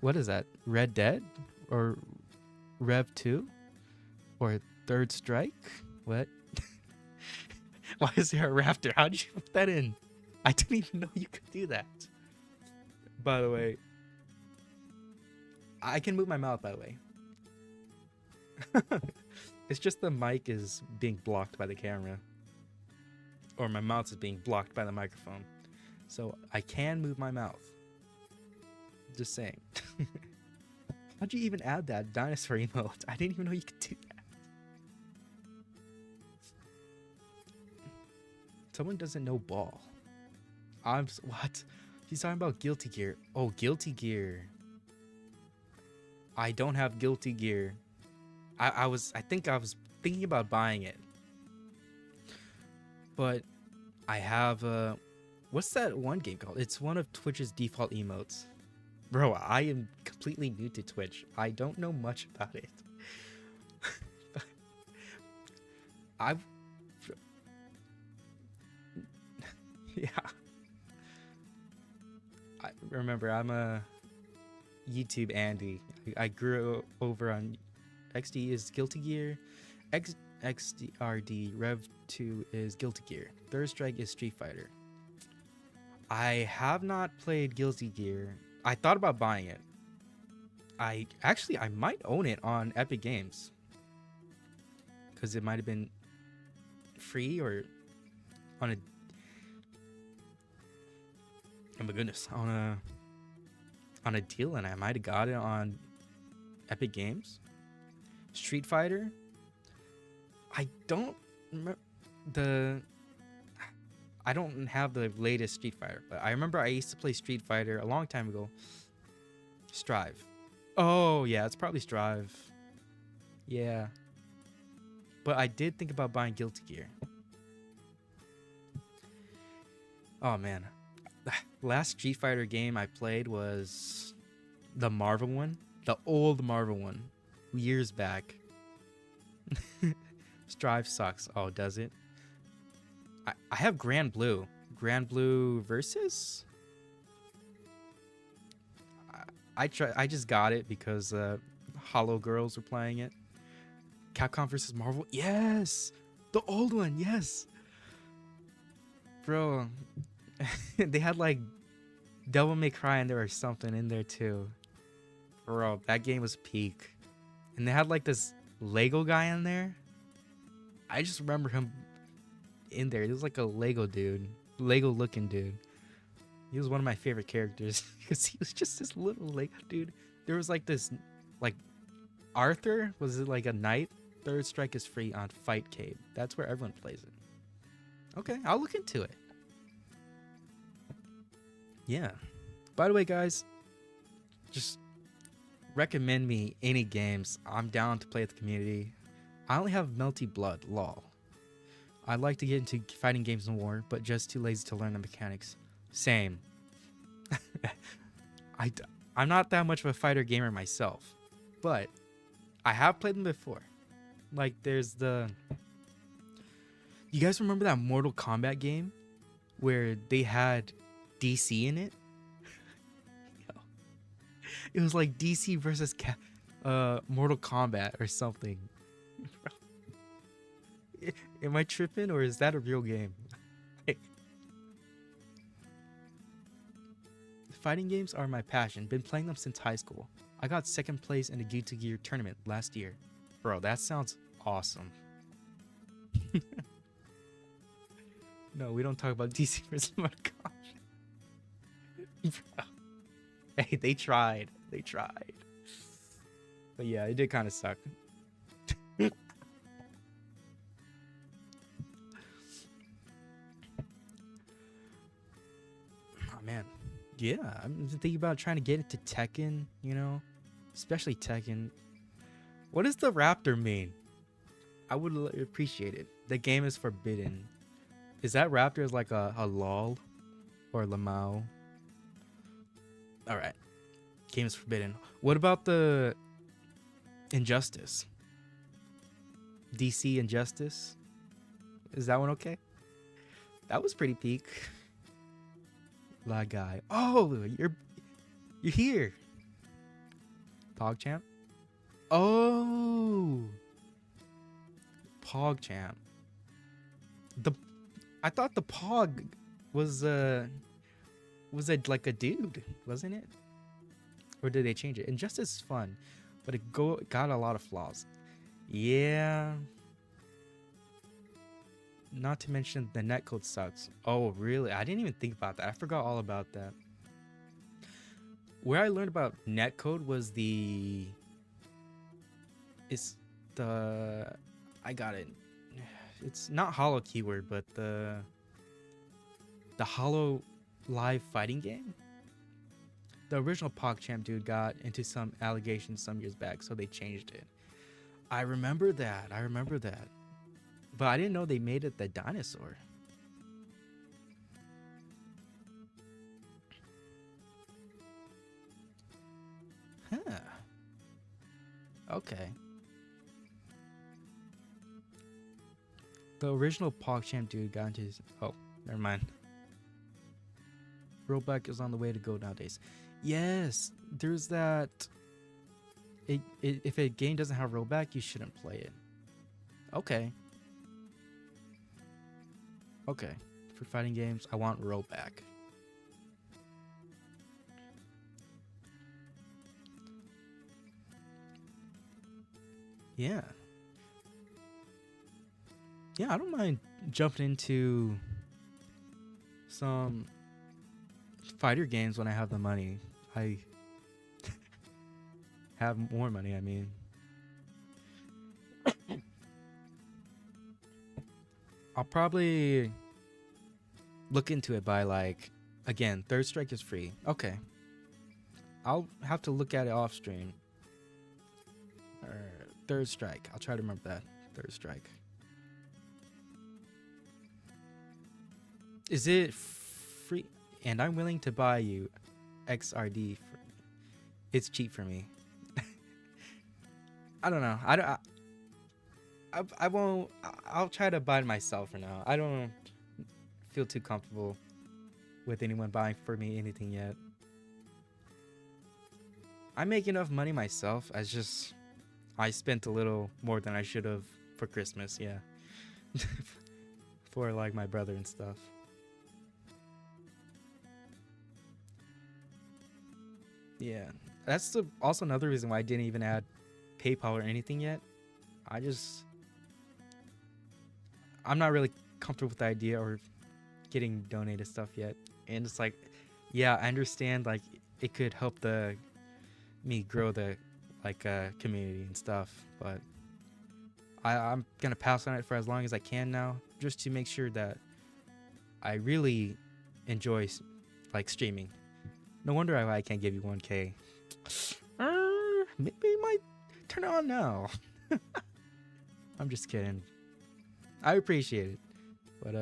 what is that? Red Dead? Or Rev 2? Or Third Strike? What? Why is there a raptor? How did you put that in? I didn't even know you could do that. By the way, I can move my mouth, by the way. It's just the mic is being blocked by the camera. Or my mouth is being blocked by the microphone. So I can move my mouth. Just saying. How'd you even add that dinosaur emote? I didn't even know you could do that. Someone doesn't know ball. What? He's talking about Guilty Gear. Oh, Guilty Gear. I don't have Guilty Gear. I think I was thinking about buying it. But I have what's that one game called? It's one of Twitch's default emotes. Bro, I am completely new to Twitch. I don't know much about it. Yeah. I remember, I'm a YouTube Andy. I grew over on XD is Guilty Gear, XDRD Rev 2 is Guilty Gear, Third Strike is Street Fighter. I have not played Guilty Gear. I thought about buying it. I might own it on Epic Games, because it might have been free or on a, oh my goodness, on a deal, and I might have got it on Epic Games. Street Fighter, I don't remember I don't have the latest Street Fighter, but I remember I used to play Street Fighter a long time ago. Strive. Oh yeah, it's probably Strive. Yeah. But I did think about buying Guilty Gear. Oh man. Last Street Fighter game I played was the Marvel one. The old Marvel one. Years back. Strive sucks. Oh, does it? I have Grand Blue. Grand Blue versus. I just got it because Hollow Girls were playing it. Capcom versus Marvel. Yes, the old one. Yes, bro. They had like Devil May Cry in there or something in there too. Bro, that game was peak. And they had like this Lego guy in there. I just remember him in there. He was like a Lego dude. Lego looking dude. He was one of my favorite characters because he was just this little Lego dude. There was like this, like, Arthur, was it like a knight? Third Strike is free on Fightcade. That's where everyone plays it. Okay, I'll look into it. Yeah. By the way, guys, just recommend me any games. I'm down to play with the community. I only have Melty Blood, lol. I'd like to get into fighting games and war, but just too lazy to learn the mechanics. Same. I'm not that much of a fighter gamer myself, but I have played them before. Like, there's the... You guys remember that Mortal Kombat game where they had DC in it? It was like DC versus Mortal Kombat or something. Am I tripping, or is that a real game? Fighting games are my passion. Been playing them since high school. I got second place in the Guilty Gear tournament last year. Bro, that sounds awesome. No, we don't talk about DC versus Mortal Kombat. Bro. Hey, they tried. They tried. But yeah, it did kind of suck. Oh, man. Yeah, I'm thinking about trying to get into Tekken, you know? Especially Tekken. What does the raptor mean? I would appreciate it. The game is forbidden. Is that raptor is like a lol? Or lamau? Alright. Game is forbidden. What about the Injustice? DC Injustice? Is that one okay? That was pretty peak. La guy. Oh, you're here. PogChamp? Oh. PogChamp. I thought the Pog was it like a dude, wasn't it? Or did they change it? Injustice is fun, but it got a lot of flaws. Yeah. Not to mention the netcode sucks. Oh, really? I didn't even think about that. I forgot all about that. Where I learned about netcode was I got it. It's not Hollow keyword, but the Hollow live fighting game. The original PogChamp dude got into some allegations some years back, so they changed it. I remember that. But I didn't know they made it the dinosaur. Huh. Okay. The original PogChamp dude got into his... Oh, never mind. Rollback is on the way to go nowadays. Yes, there's that... If a game doesn't have rollback, you shouldn't play it. Okay. Okay. For fighting games, I want rollback. Yeah. Yeah, I don't mind jumping into some fighter games when I have the money. I have more money, I mean. I'll probably look into it by, like, again, Third Strike is free. Okay. I'll have to look at it off stream. Third Strike. I'll try to remember that. Third Strike. Is it free? And I'm willing to buy you XRD. It's cheap for me. I don't know. I won't. I'll try to buy it myself for now. I don't feel too comfortable with anyone buying for me anything yet. I make enough money myself. I spent a little more than I should have for Christmas. Yeah, for like my brother and stuff. Yeah, that's also another reason why I didn't even add PayPal or anything yet. I just I'm not really comfortable with the idea or getting donated stuff yet. And it's like, yeah, I understand like it could help the me grow the community and stuff, but I'm gonna pass on it for as long as I can now, just to make sure that I really enjoy like streaming. No wonder I can't give you 1K. Maybe it might turn it on now. I'm just kidding. I appreciate it, but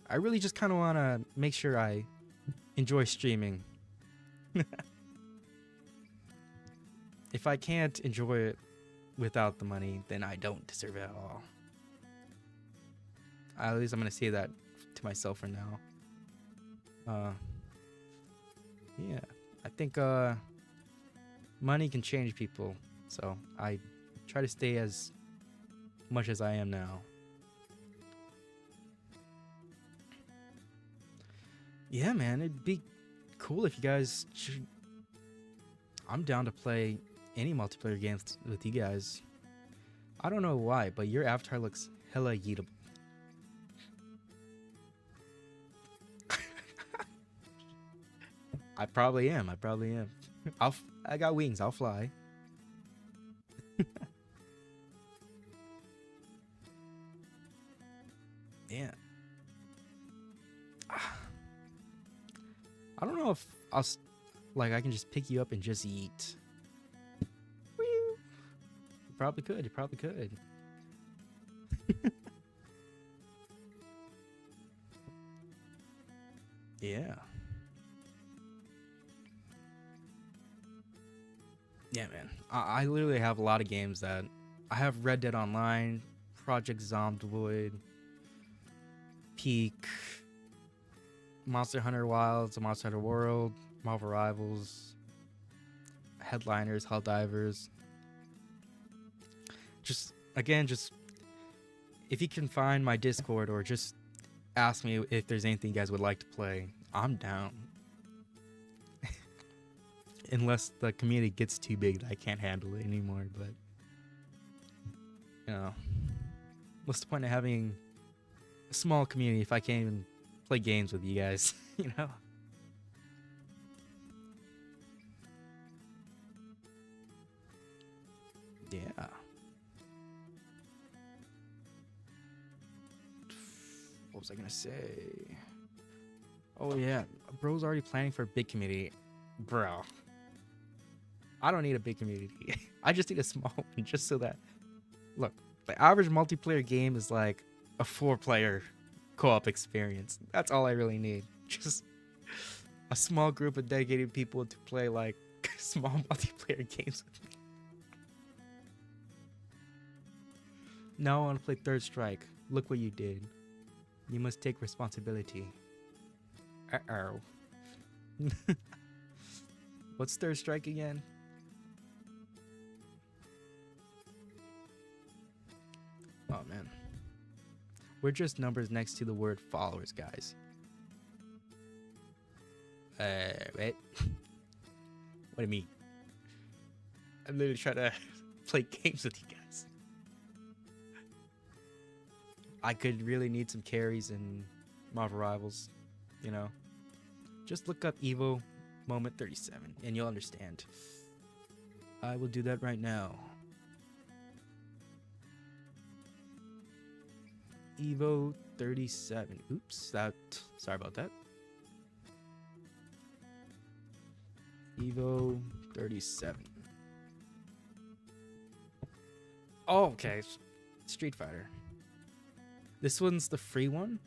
I really just kind of want to make sure I enjoy streaming. If I can't enjoy it without the money, then I don't deserve it at all. At least I'm gonna say that to myself for now. Yeah, I think money can change people, so I try to stay as much as I am now. Yeah, man, it'd be cool if you guys should. I'm down to play any multiplayer games with you guys. I don't know why, but your avatar looks hella yeetable. I probably am. I probably am. I got wings. I'll fly. Yeah. I don't know if like I can just pick you up and just eat. You probably could. You probably could. Yeah. Yeah, man. I literally have a lot of games that I have Red Dead Online, Project Zomboid, Peak, Monster Hunter Wilds, Monster Hunter World, Marvel Rivals, Headliners, Helldivers. Just again, just if you can find my Discord or just ask me if there's anything you guys would like to play, I'm down. Unless the community gets too big that I can't handle it anymore, but you know, what's the point of having a small community if I can't even play games with you guys, you know? Yeah. What was I gonna say? Oh yeah, bro's already planning for a big community. Bro, I don't need a big community. I just need a small one just so that, look, the average multiplayer game is like a 4-player co-op experience. That's all I really need. Just a small group of dedicated people to play like small multiplayer games with me. Now I want to play Third Strike. Look what you did. You must take responsibility. Uh-oh. What's Third Strike again? Oh man. We're just numbers next to the word followers, guys. Wait. What do you mean? I'm literally trying to play games with you guys. I could really need some carries in Marvel Rivals, you know. Just look up Evo Moment 37 and you'll understand. I will do that right now. Evo 37. Oops, sorry about that. Evo 37. Oh, okay. Street Fighter. This one's the free one.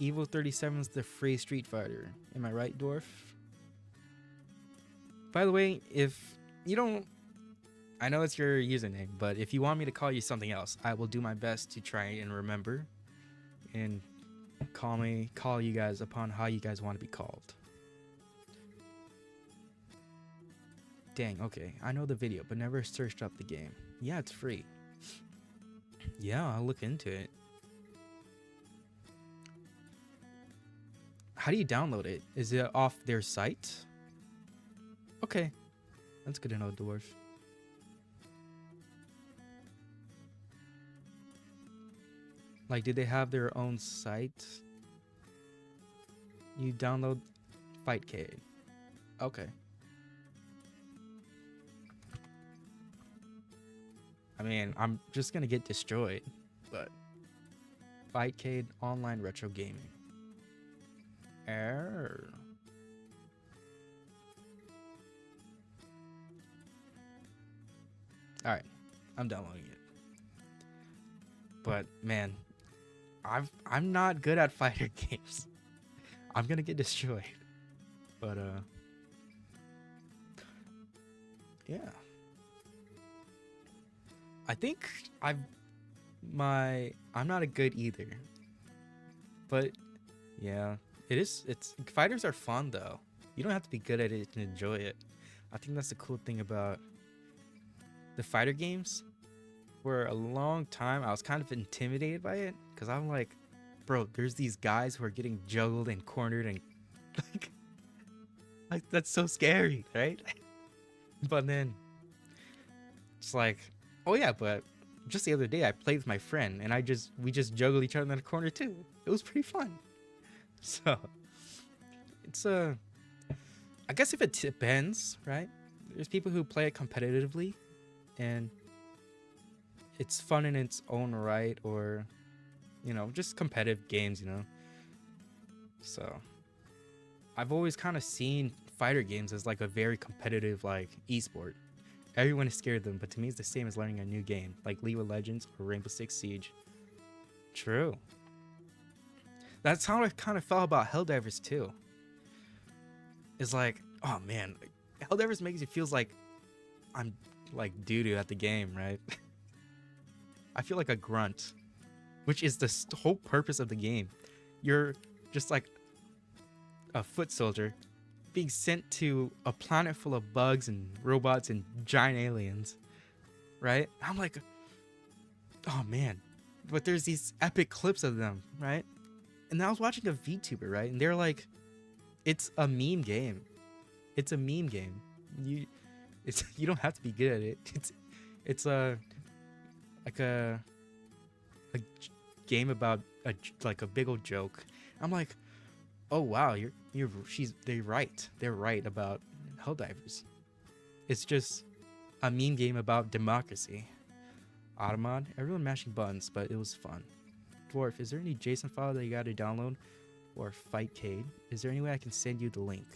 Evo 37 is the free Street Fighter. Am I right, Dwarf? By the way, if You don't. I know it's your username, but if you want me to call you something else, I will do my best to try and remember and call you guys upon how you guys want to be called. Dang, okay. I know the video, but never searched up the game. Yeah, it's free. Yeah, I'll look into it. How do you download it? Is it off their site? Okay. That's good to know, Dwarf. Like, do they have their own site? You download Fightcade. Okay. I mean, I'm just gonna get destroyed, but Fightcade online retro gaming. Error. All right, I'm downloading it. But man, I'm not good at fighter games. I'm gonna get destroyed. But yeah. I think I'm not a good either. But yeah, it's fighters are fun though. You don't have to be good at it to enjoy it. I think that's the cool thing about the fighter games. For a long time I was kind of intimidated by it because I'm like, bro, there's these guys who are getting juggled and cornered and like that's so scary, right? But then it's like, oh yeah, but just the other day I played with my friend and we just juggled each other in the corner too. It was pretty fun. So it's I guess if it depends, right? There's people who play it competitively and it's fun in its own right, or you know, just competitive games, you know. So I've always kind of seen fighter games as like a very competitive like esport. Everyone is scared of them, but to me it's the same as learning a new game, like League of Legends or Rainbow Six Siege. True. That's how I kind of felt about Helldivers too. It's like, oh man, Helldivers makes you feel like I'm like doo-doo at the game, right? I feel like a grunt, which is the whole purpose of the game. You're just like a foot soldier being sent to a planet full of bugs and robots and giant aliens, right? I'm like, oh man, but there's these epic clips of them, right? And I was watching a Vtuber, right? And they're like, it's a meme game. It's a meme game. You don't have to be good at it. It's a game about like a big old joke. I'm like, oh wow, they're right about Helldivers. It's just a meme game about democracy. Automod, everyone mashing buttons, but it was fun. Dwarf, is there any JSON file that you got to download or Fightcade? Is there any way I can send you the link?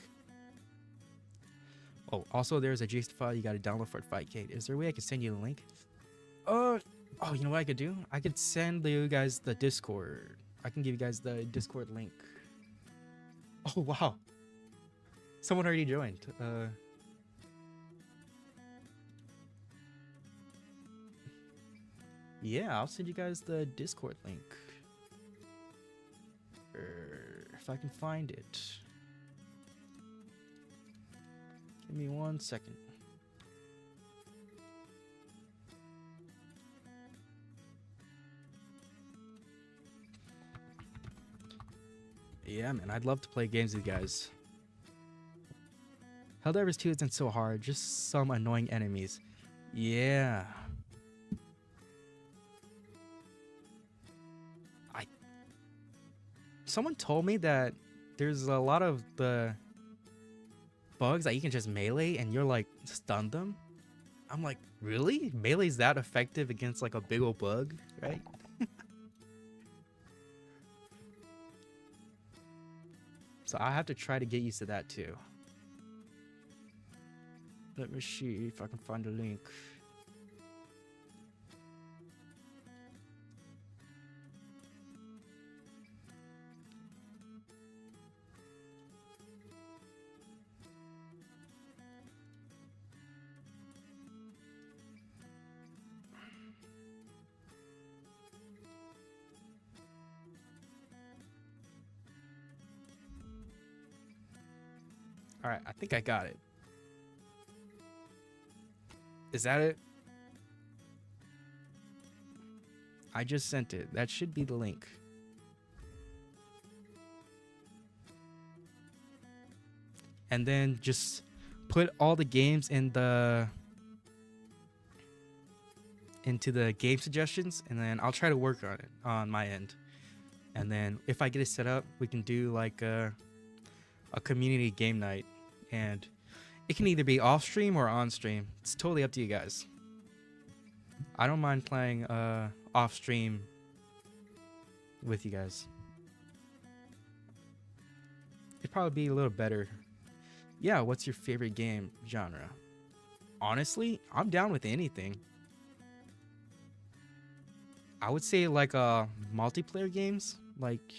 Oh, also there's a JSON file you got to download for Fightcade. Is there a way I can send you the link? Oh, you know what I could do? I could send you guys the Discord. I can give you guys the Discord link. Oh, wow. Someone already joined. Yeah, I'll send you guys the Discord link. If I can find it. Give me 1 second. Yeah, man, I'd love to play games with you guys. Helldivers 2 isn't so hard, just some annoying enemies. Yeah. Someone told me that there's a lot of the bugs that you can just melee and you're like stun them. I'm like, really? Melee's that effective against like a big old bug, right? So I have to try to get used to that too. Let me see if I can find a link. All right, I think I got it. Is that it? I just sent it. That should be the link. And then just put all the games into the game suggestions, and then I'll try to work on it on my end. And then if I get it set up, we can do like a community game night, and it can either be off stream or on stream. It's totally up to you guys. I don't mind playing off stream with you guys. It'd probably be a little better. Yeah, what's your favorite game genre? Honestly, I'm down with anything. I would say like multiplayer games, like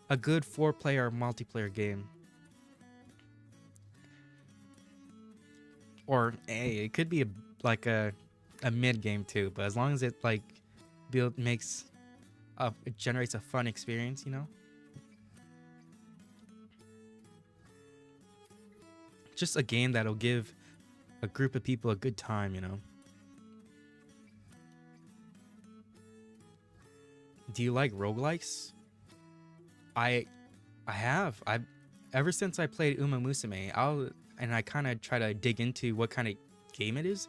a good 4-player multiplayer game. Or hey, it could be like a mid game too, but as long as it like it generates a fun experience, you know? Just a game that'll give a group of people a good time, you know? Do you like roguelikes? I have. I've ever since I played Uma Musume, I kind of try to dig into what kind of game it is.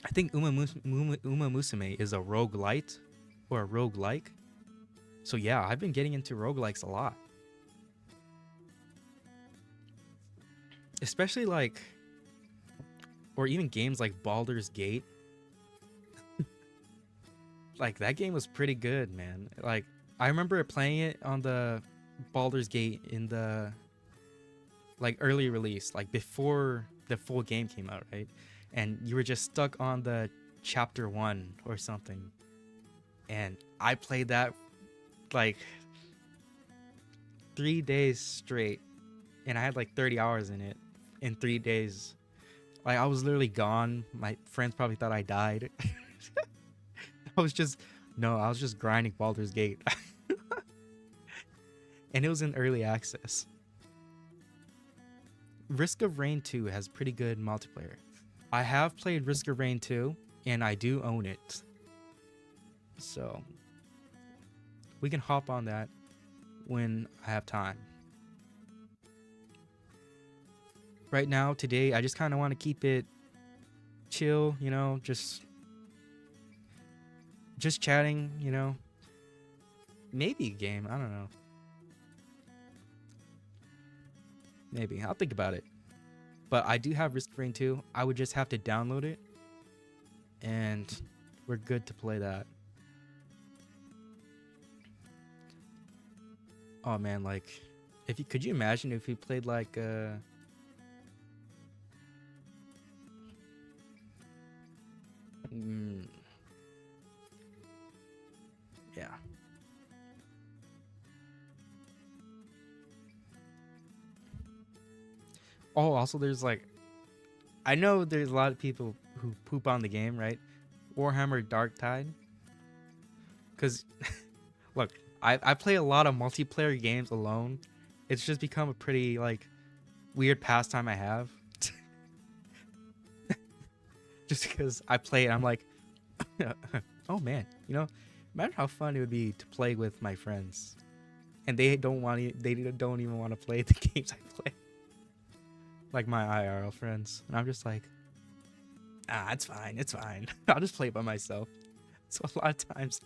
I think Uma Musume is a roguelite or a roguelike. So yeah, I've been getting into roguelikes a lot. Especially like, or even games like Baldur's Gate. Like that game was pretty good, man. Like I remember playing it on the Baldur's Gate in the like early release, like before the full game came out, right? And you were just stuck on the chapter 1 or something. And I played that like 3 days straight, and I had like 30 hours in it in 3 days. Like I was literally gone. My friends probably thought I died. I was just grinding Baldur's Gate. And it was in early access. Risk of Rain 2 has pretty good multiplayer. I have played Risk of Rain 2, and I do own it. So we can hop on that when I have time. Right now, today, I just kind of want to keep it chill, you know, just chatting, you know. Maybe a game, I don't know. Maybe, I'll think about it. But I do have Risk of Rain 2. I would just have to download it, and we're good to play that. Oh man, like, could you imagine if we played like yeah. Oh, also there's like, I know there's a lot of people who poop on the game, right? Warhammer Dark Tide. Because, look, I play a lot of multiplayer games alone. It's just become a pretty, like, weird pastime I have. Just because I play it, I'm like, oh man, you know, imagine how fun it would be to play with my friends. And they don't even want to play the games I play. Like my IRL friends. And I'm just like, it's fine. I'll just play it by myself. So a lot of times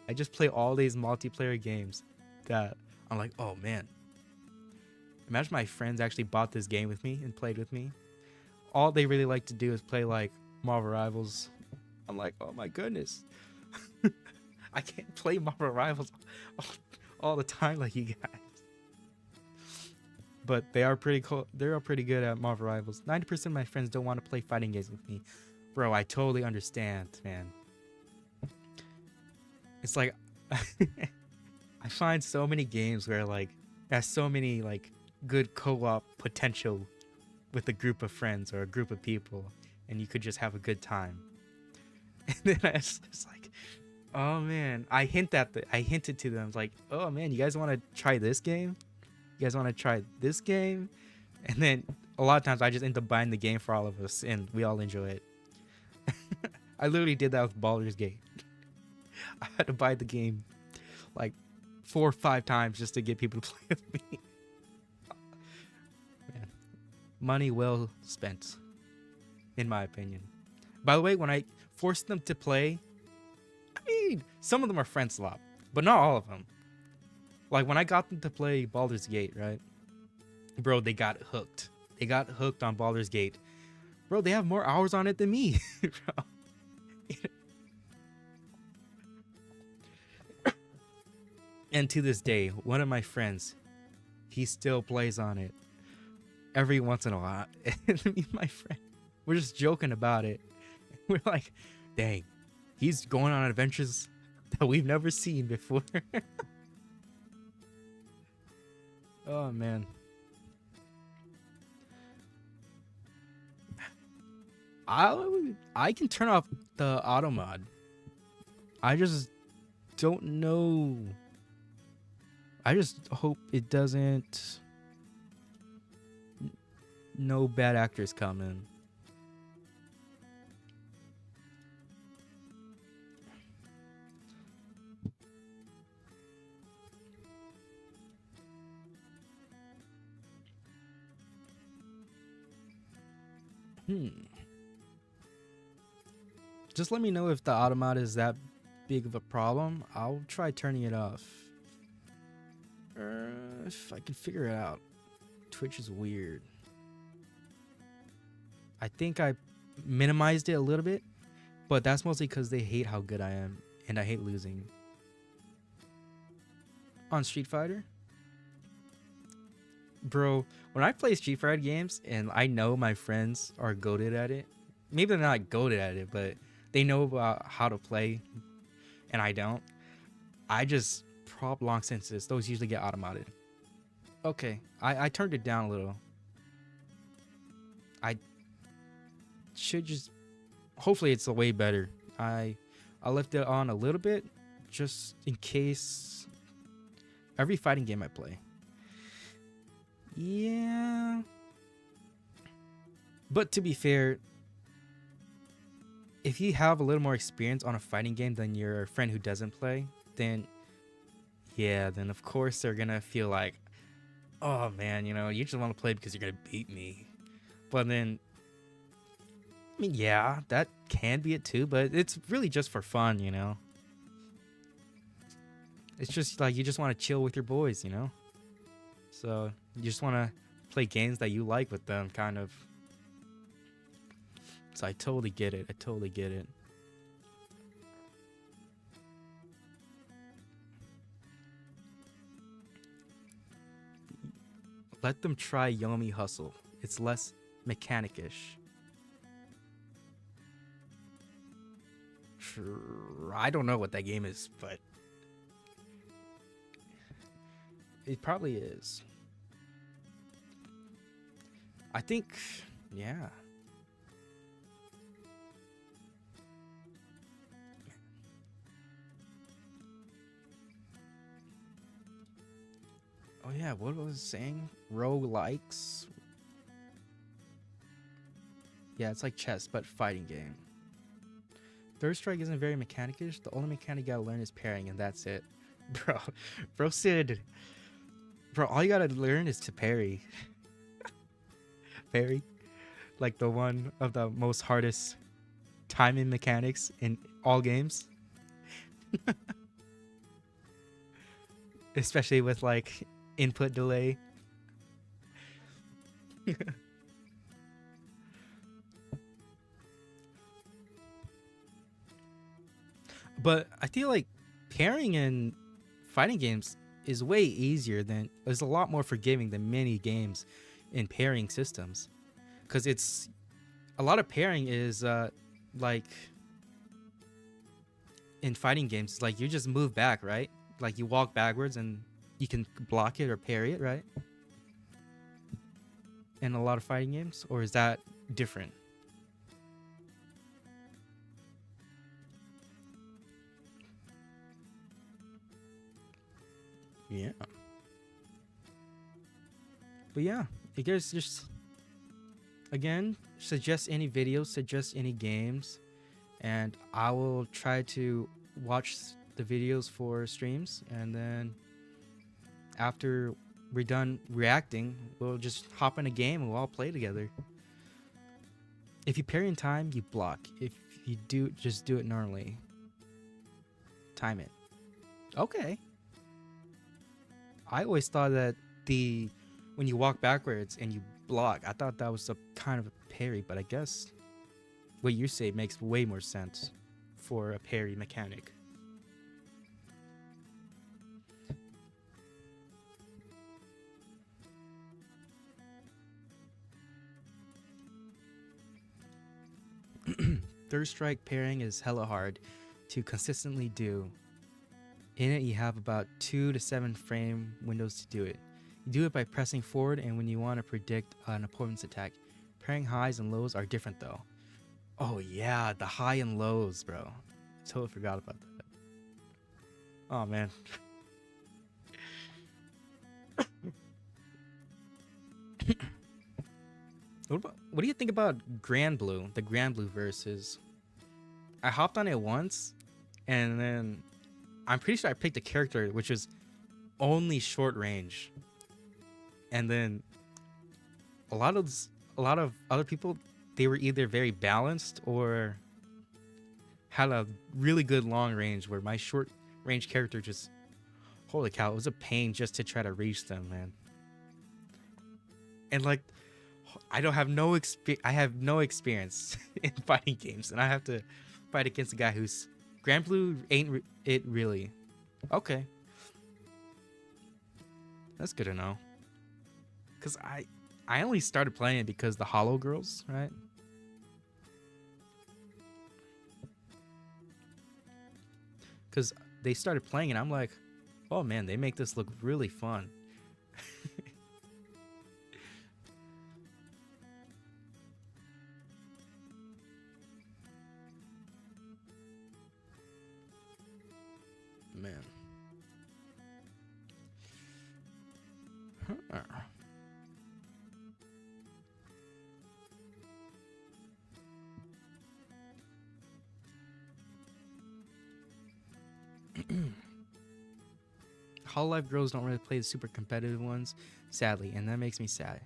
I just play all these multiplayer games that I'm like, oh man. Imagine my friends actually bought this game with me and played with me. All they really like to do is play like Marvel Rivals. I'm like, oh my goodness. I can't play Marvel Rivals all the time like you guys. But they are pretty cool. They're all pretty good at Marvel Rivals. 90% of my friends don't want to play fighting games with me. Bro, I totally understand, man. It's like I find so many games where like there's so many like good co-op potential with a group of friends or a group of people, and you could just have a good time. And then it's like, oh man, I hinted to them like, oh man, you guys want to try this game? You guys want to try this game? And then a lot of times I just end up buying the game for all of us, and we all enjoy it. I literally did that with Baldur's Gate. I had to buy the game like 4 or 5 times just to get people to play with me. Man, money well spent, in my opinion. By the way, when I forced them to play, I mean, some of them are friend swap, but not all of them. Like when I got them to play Baldur's Gate, right? Bro, they got hooked. They got hooked on Baldur's Gate. Bro, they have more hours on it than me. Bro. And to this day, one of my friends, he still plays on it every once in a while. And me and my friend, we're just joking about it. We're like, dang, he's going on adventures that we've never seen before. Oh, man. I can turn off the auto mod. I just don't know. I just hope it doesn't. No bad actors come in. Just let me know if the automod is that big of a problem. I'll try turning it off. If I can figure it out. Twitch is weird. I think I minimized it a little bit, but that's mostly because they hate how good I am, and I hate losing. On Street Fighter? Bro, when I play Street Fighter games and I know my friends are goated at it, maybe they're not goated at it, but they know about how to play and I don't, I just prop long senses. Those usually get automated. Okay, I turned it down a little. I should just, hopefully it's way better. I left it on a little bit just in case. Every fighting game I play. Yeah. But to be fair, if you have a little more experience on a fighting game than your friend who doesn't play, then yeah, then of course they're gonna feel like, oh man, you know, you just want to play because you're gonna beat me. But then, I mean, yeah, that can be it too, but it's really just for fun, you know. It's just like you just want to chill with your boys, you know. So you just want to play games that you like with them, kind of. So I totally get it. I totally get it. Let them try Yomi Hustle. It's less mechanic-ish. Sure, I don't know what that game is, but it probably is. I think, yeah. Oh yeah, what was it saying? Roguelikes? Yeah, it's like chess, but fighting game. Third Strike isn't very mechanic-ish. The only mechanic you gotta learn is parrying, and that's it. Bro said, bro, all you gotta learn is to parry. Parry? Like the one of the most hardest timing mechanics in all games. Especially with like input delay. But I feel like pairing in fighting games is way easier than, is a lot more forgiving than many games in pairing systems. Because it's, a lot of pairing is like in fighting games, like you just move back, right? Like you walk backwards and you can block it or parry it, right? In a lot of fighting games, or is that different? Yeah. But yeah, you guys just again suggest any videos, suggest any games, and I will try to watch the videos for streams, and then after we're done reacting, we'll just hop in a game and we'll all play together. If you parry in time, you block. If you do, just do it normally. Time it. Okay. I always thought that when you walk backwards and you block, I thought that was a kind of a parry, but I guess what you say makes way more sense for a parry mechanic. Third strike parrying is hella hard to consistently do. In it, you have about 2 to 7 frame windows to do it. You do it by pressing forward, and when you want to predict an opponent's attack. Parrying highs and lows are different though. Oh yeah, the high and lows, bro. I totally forgot about that. Oh man. What do you think about Grand Blue? The Grand Blue versus. I hopped on it once, and then I'm pretty sure I picked a character which was only short range, and then a lot of other people, they were either very balanced or had a really good long range, where my short range character just, holy cow, it was a pain just to try to reach them, man. And like, I have no experience in fighting games, and I have to fight against a guy who's Grand Blue ain't it really. Okay, that's good to know. Cause I only started playing it because the Hollow Girls, right? Cause they started playing, and I'm like, oh man, they make this look really fun. Man. Hololive girls don't really play the super competitive ones, sadly, and that makes me sad.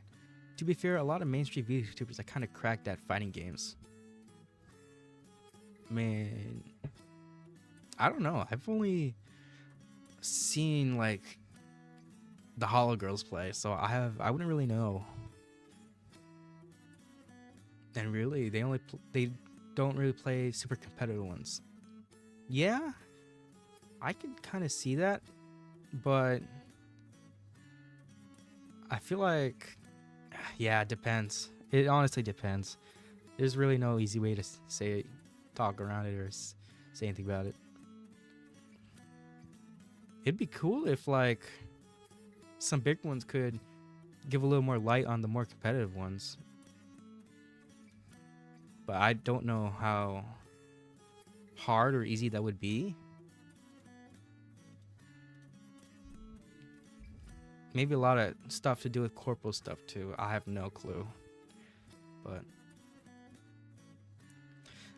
To be fair, a lot of mainstream VTubers are kind of cracked at fighting games. Man, I don't know. I've only seen like the Hollow Girls play, so I wouldn't really know. And really, they don't really play super competitive ones. Yeah, I can kind of see that, but I feel like, yeah, it depends. It honestly depends. There's really no easy way to say it, talk around it, or say anything about it. It'd be cool if like some big ones could give a little more light on the more competitive ones. But I don't know how hard or easy that would be. Maybe a lot of stuff to do with corporal stuff too. I have no clue. But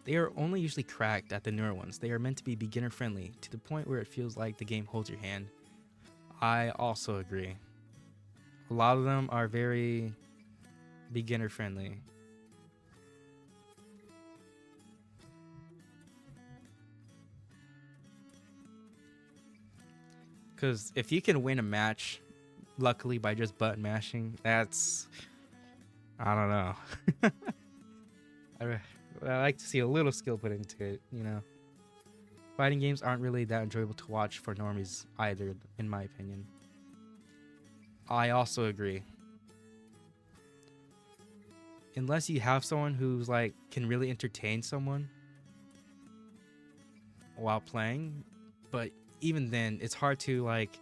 they are only usually cracked at the newer ones. They are meant to be beginner friendly, to the point where it feels like the game holds your hand. I also agree. A lot of them are very beginner friendly. Because if you can win a match, luckily by just button mashing, that's, I don't know. I like to see a little skill put into it, you know. Fighting games aren't really that enjoyable to watch for normies either, in my opinion. I also agree. Unless you have someone who's like can really entertain someone while playing, but even then it's hard to like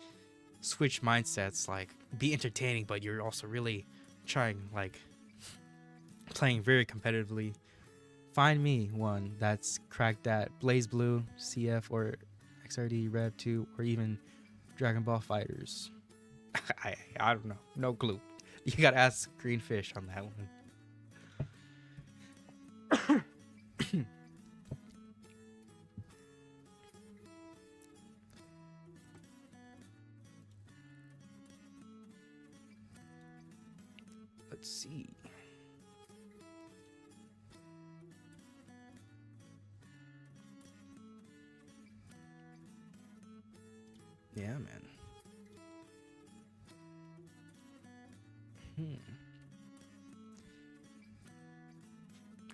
switch mindsets, like be entertaining but you're also really trying, like playing very competitively. Find me one that's cracked at Blaze Blue, CF, or XRD Rev 2, or even Dragon Ball Fighters. I don't know, no clue. You gotta ask Greenfish on that one. Let's see. Yeah, man.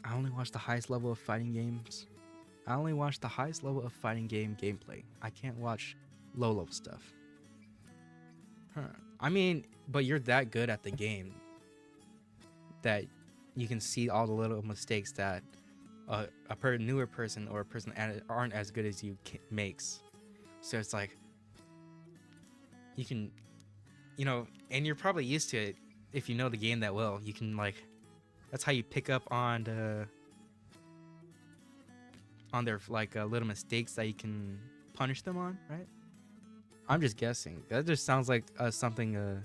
I only watch the highest level of fighting games. I only watch the highest level of fighting game gameplay. I can't watch low level stuff. Huh. I mean, but you're that good at the game that you can see all the little mistakes that a newer person or a person aren't as good as you makes. So it's like you can, you know, and you're probably used to it if you know the game that well. You can like, that's how you pick up on their like little mistakes that you can punish them on, right? I'm just guessing. That just sounds like something a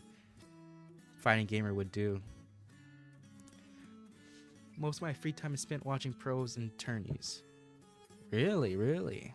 fighting gamer would do. Most of my free time is spent watching pros and tourneys. Really, really.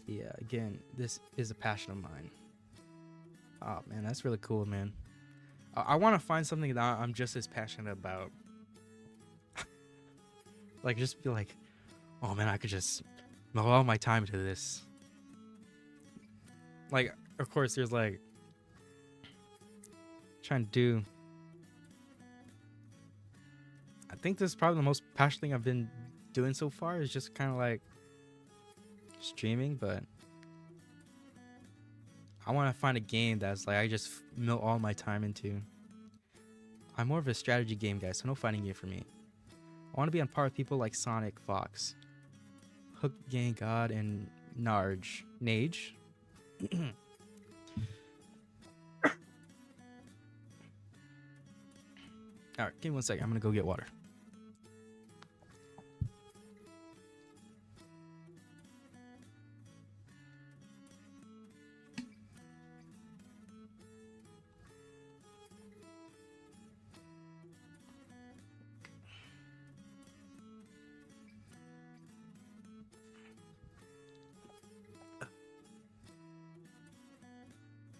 Yeah, again, this is a passion of mine. Oh man, that's really cool, man. I want to find something that I'm just as passionate about. Like, just be like, oh man, I could just devote all my time to this. Like, of course, there's like trying to do. I think this is probably the most passionate thing I've been doing so far. Is just kind of like streaming, but I want to find a game that's like I just melt all my time into. I'm more of a strategy game guy, so no fighting game for me. I want to be on par with people like Sonic, Fox, Hook, Gang, God, and Nage. All right, give me 1 second. I'm gonna go get water.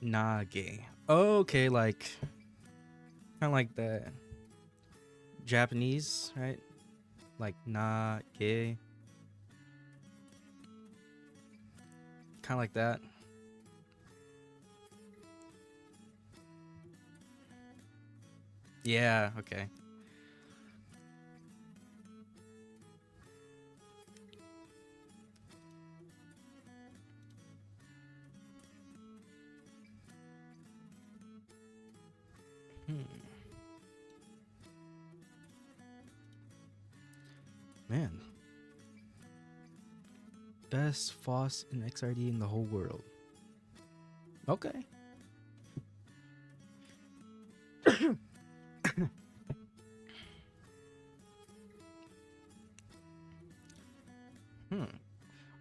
Nage. Okay, like kind of like the Japanese, right? Like Nage. Kind of like that. Yeah, okay. Man. Best FOSS and XRD in the whole world. Okay.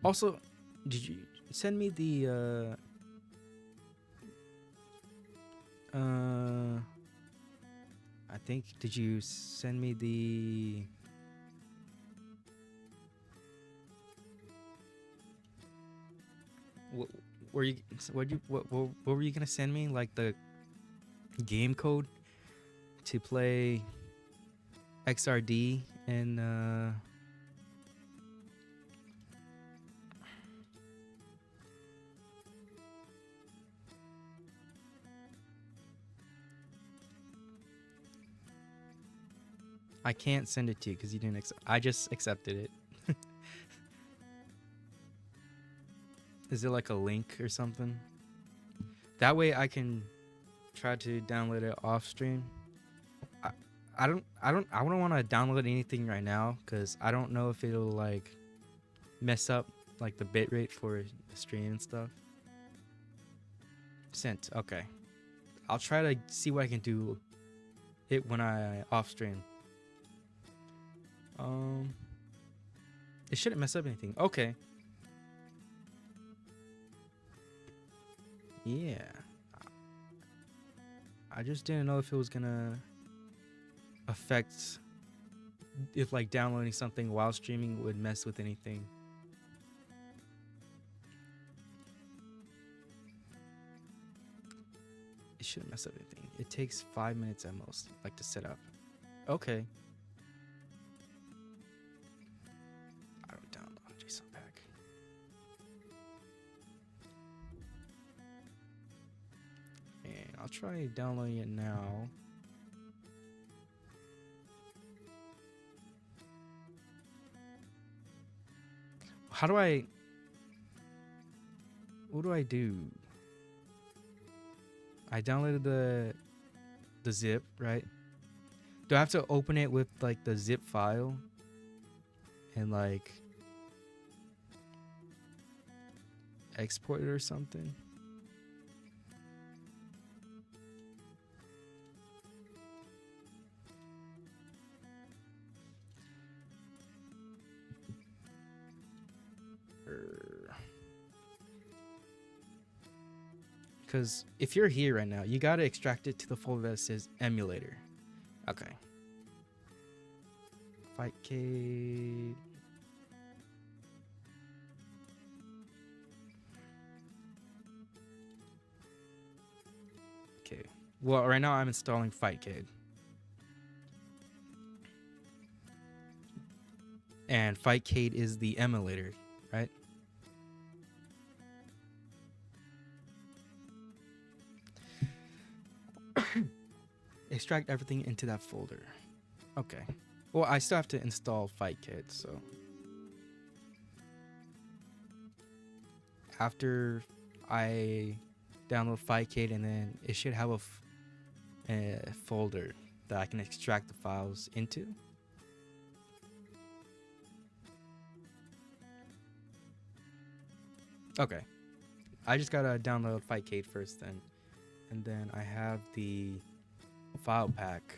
Also, did you send me the I think, did you send me the what were you what were you gonna send me, like the game code to play XRD and I can't send it to you because you didn't accept. I just accepted it. Is it like a link or something? That way I can try to download it off stream. I don't want to download anything right now because I don't know if it'll like mess up like the bitrate for the stream and stuff. Sent. Okay. I'll try to see what I can do it when I off stream. It shouldn't mess up anything. Okay. Yeah. I just didn't know if it was gonna affect, if like downloading something while streaming would mess with anything. It shouldn't mess up anything. It takes 5 minutes at most, like to set up. Okay. I don't download JSON pack. And I'll try downloading it now. How do I... What do I do? I downloaded the zip, right? Do I have to open it with like the zip file and like export it or something? Because if you're here right now, you gotta extract it to the folder that says emulator. Okay. Fightcade. Okay. Well, right now I'm installing Fightcade. And Fightcade is the emulator, right? Extract everything into that folder. Okay. Well, I still have to install Fightcade, so after I download Fightcade, and then it should have a folder that I can extract the files into. Okay. I just gotta download Fightcade first then. And then I have the file pack.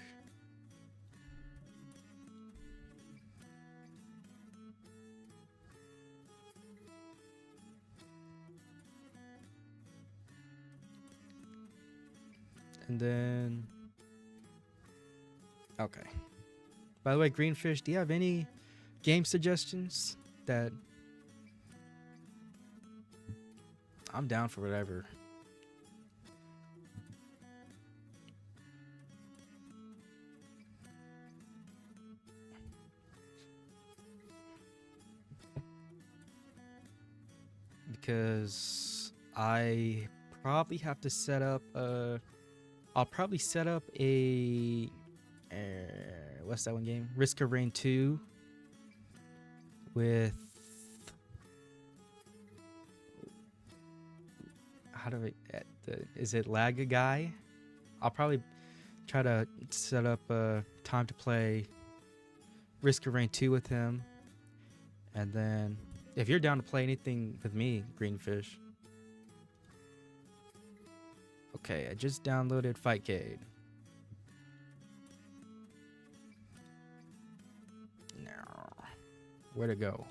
And then, okay. By the way, Greenfish, do you have any game suggestions? That I'm down for whatever. Because I probably have to set up I'll probably set up a what's that one game? Risk of Rain 2 with, how do I, is it Lag a Guy? I'll probably try to set up a time to play Risk of Rain 2 with him. And then if you're down to play anything with me, Greenfish. Okay, I just downloaded Fightcade. Now, where to go?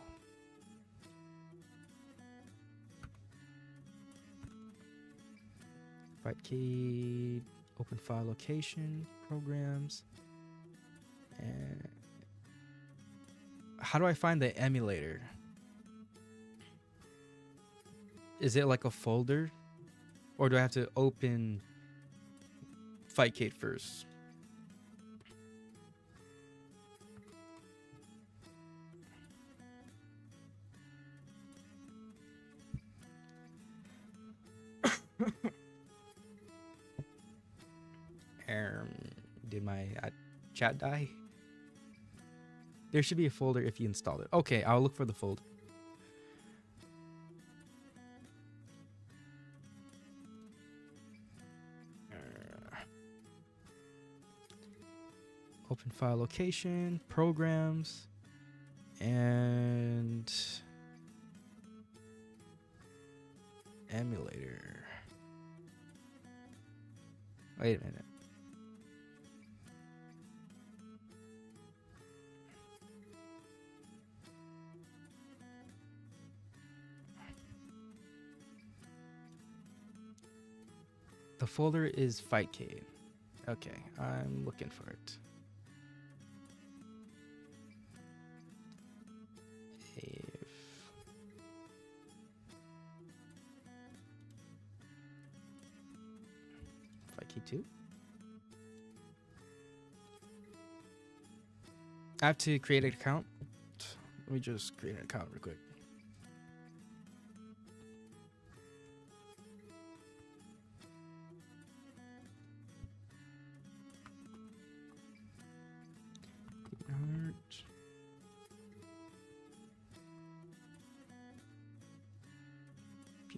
Fightcade, open file location, programs, and how do I find the emulator? Is it like a folder? Or do I have to open Fightcade first? Did my chat die? There should be a folder if you installed it. Okay, I'll look for the folder. Open file location, programs, and emulator. Wait a minute. The folder is Fightcade. Okay, I'm looking for it. If Fightcade 2? I have to create an account. Let me just create an account real quick.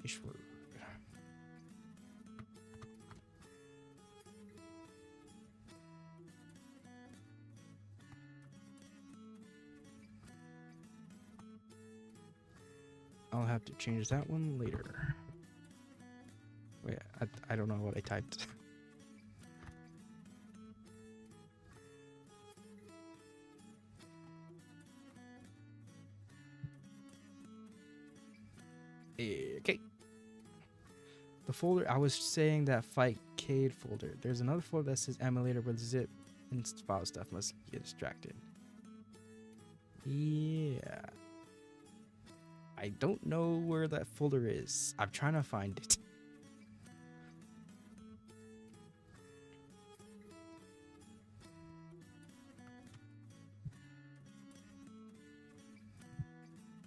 Password. I'll have to change that one later. Wait, I don't know what I typed. Okay. The folder, I was saying that Fightcade folder. There's another folder that says emulator with zip and file stuff. Must get distracted. Yeah. I don't know where that folder is. I'm trying to find it.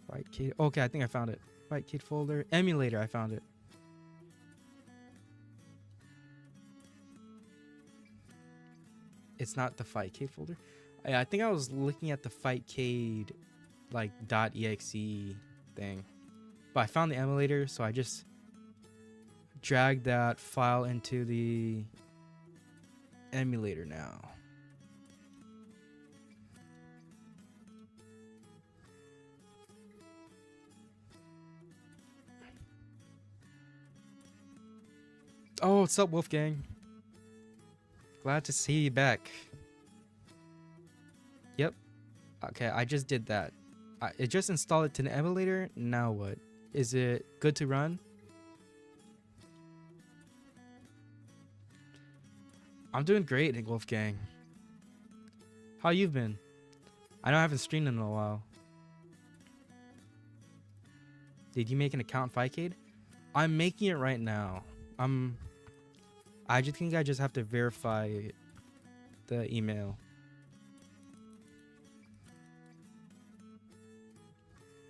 Fightcade. Okay, I think I found it. Fightcade folder. Emulator, I found it. It's not the Fightcade folder. I think I was looking at the Fightcade like .exe thing. But I found the emulator, so I just dragged that file into the emulator now. Oh, what's up, Wolfgang? Glad to see you back. Yep. Okay, I just did that. It just installed it to the emulator. Now what? Is it good to run? I'm doing great, Wolfgang. How you been? I know I haven't streamed in a while. Did you make an account Fightcade? I'm making it right now. I just think I just have to verify the email.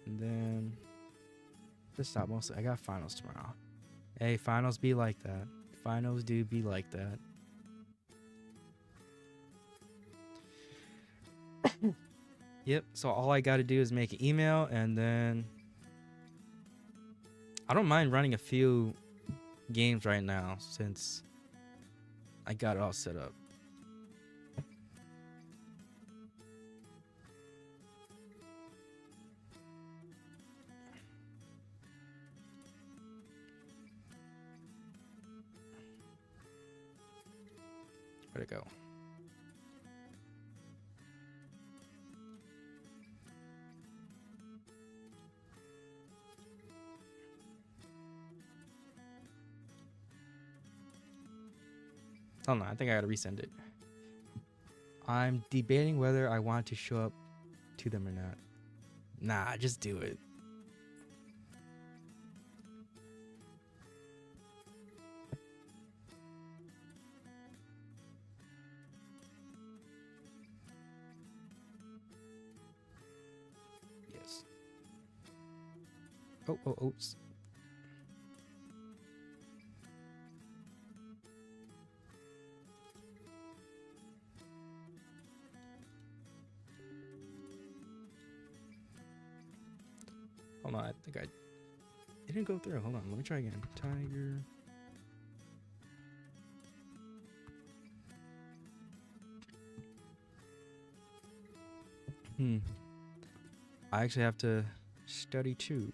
And then just stop mostly. I got finals tomorrow. Hey, finals be like that. Finals do be like that. Yep, so all I gotta do is make an email, and then I don't mind running a few games right now since I got it all set up. Where'd it go? Oh no, I think I gotta resend it. I'm debating whether I want to show up to them or not. Nah, just do it. Yes. Oops. Hold on, I think it didn't go through. Hold on, let me try again. Tiger. I actually have to study too.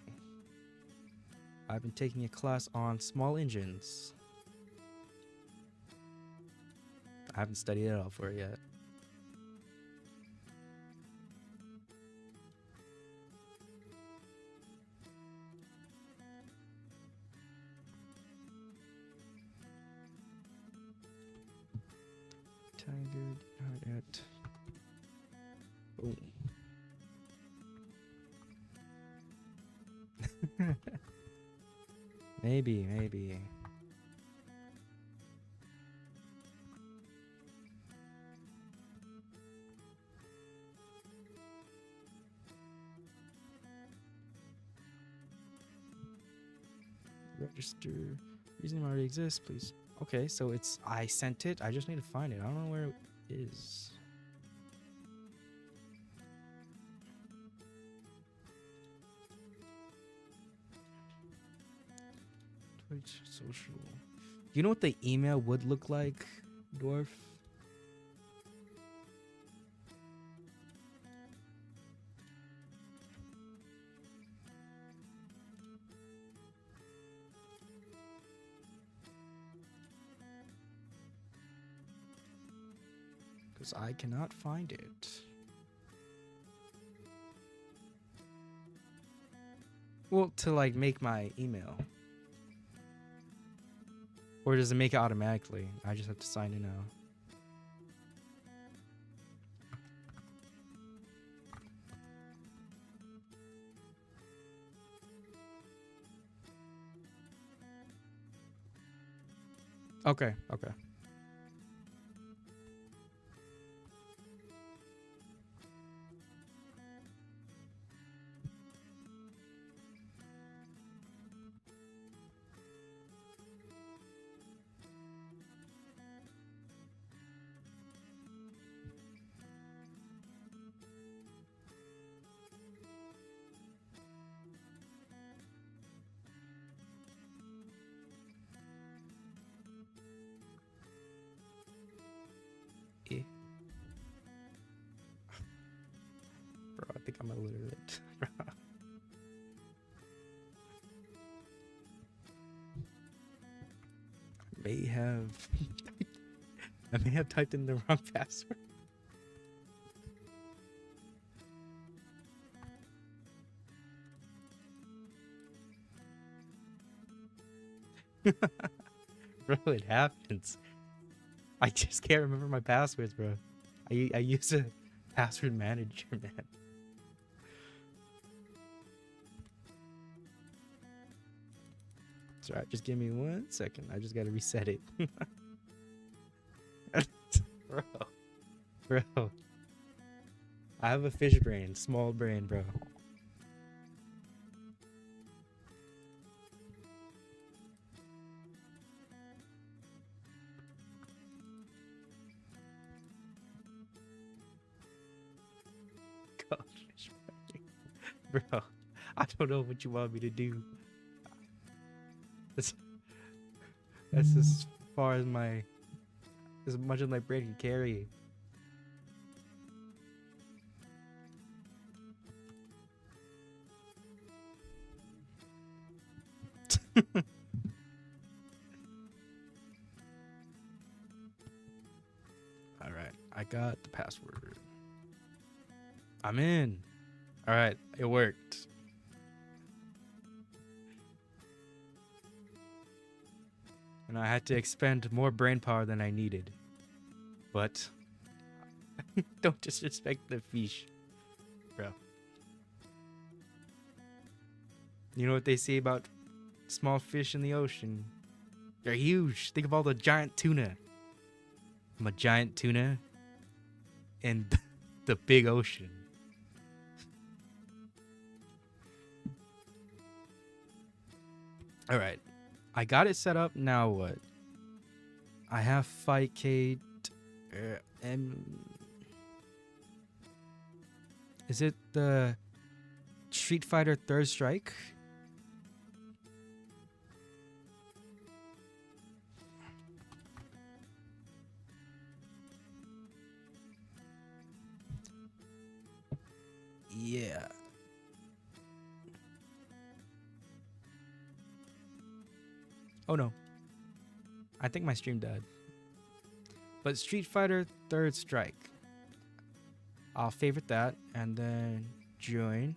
I've been taking a class on small engines. I haven't studied at all for it yet. Tiger, at. Boom. Maybe. Register. Username already exists, please. Okay, so it's I sent it. I just need to find it. I don't know where it is. Twitch social. You know what the email would look like, Dwarf? Because I cannot find it. Well, to like make my email. Or does it make it automatically? I just have to sign in now. Okay. Bro, I think I'm illiterate. I may have typed in the wrong password. Bro, it happens. I just can't remember my passwords, bro. I use a password manager, man. It's alright, just give me 1 second. I just gotta reset it. Bro. I have a fish brain, small brain, bro. Goldfish brain. Bro, I don't know what you want me to do. That's as far as as much as my brain can carry. All right, I got the password. I'm in. All right, it worked. And I had to expend more brain power than I needed. But don't disrespect the fish, bro. You know what they say about small fish in the ocean? They're huge. Think of all the giant tuna. I'm a giant tuna in the big ocean. All right. I got it set up. Now what? I have Fightcade. Is it the Street Fighter Third Strike? Yeah. Oh no. I think my stream died. But Street Fighter Third Strike. I'll favorite that and then join.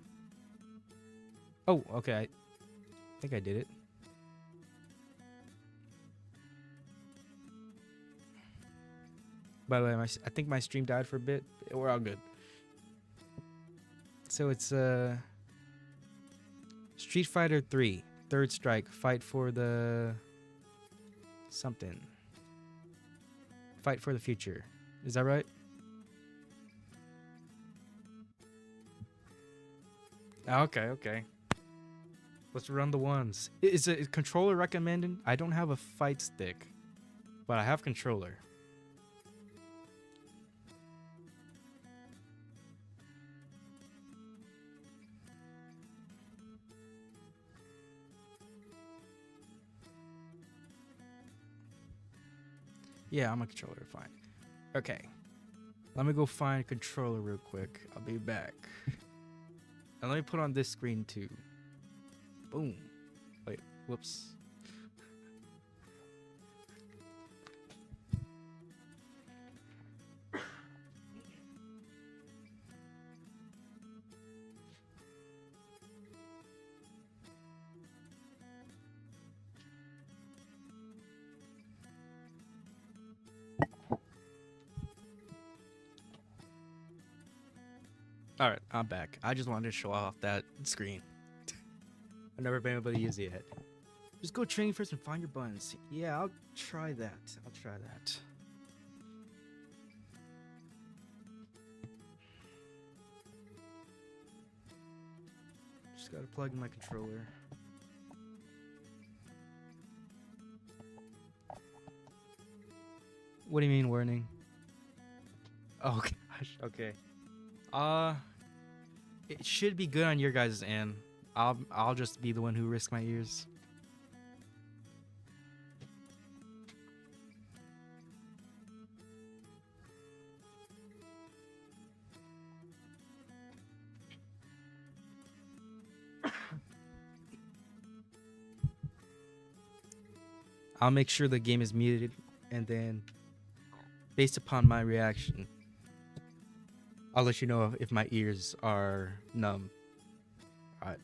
Oh, okay. I think I did it. By the way, I think my stream died for a bit. We're all good. So it's Street Fighter 3 Third Strike. Fight for the something. Fight for the future. Is that right? Okay, okay. Let's run the ones. Is a controller recommended? I don't have a fight stick, but I have controller. Yeah, I'm a controller. Fine. Okay. Let me go find a controller real quick. I'll be back. And let me put on this screen too. Boom. Wait, whoops. Alright, I'm back. I just wanted to show off that screen. I've never been able to use it yet. Just go training first and find your buttons. Yeah, I'll try that. I'll try that. Just gotta plug in my controller. What do you mean warning? Oh gosh, okay. It should be good on your guys' end. I'll just be the one who risks my ears. I'll make sure the game is muted, and then, based upon my reaction, I'll let you know if my ears are numb. Alright.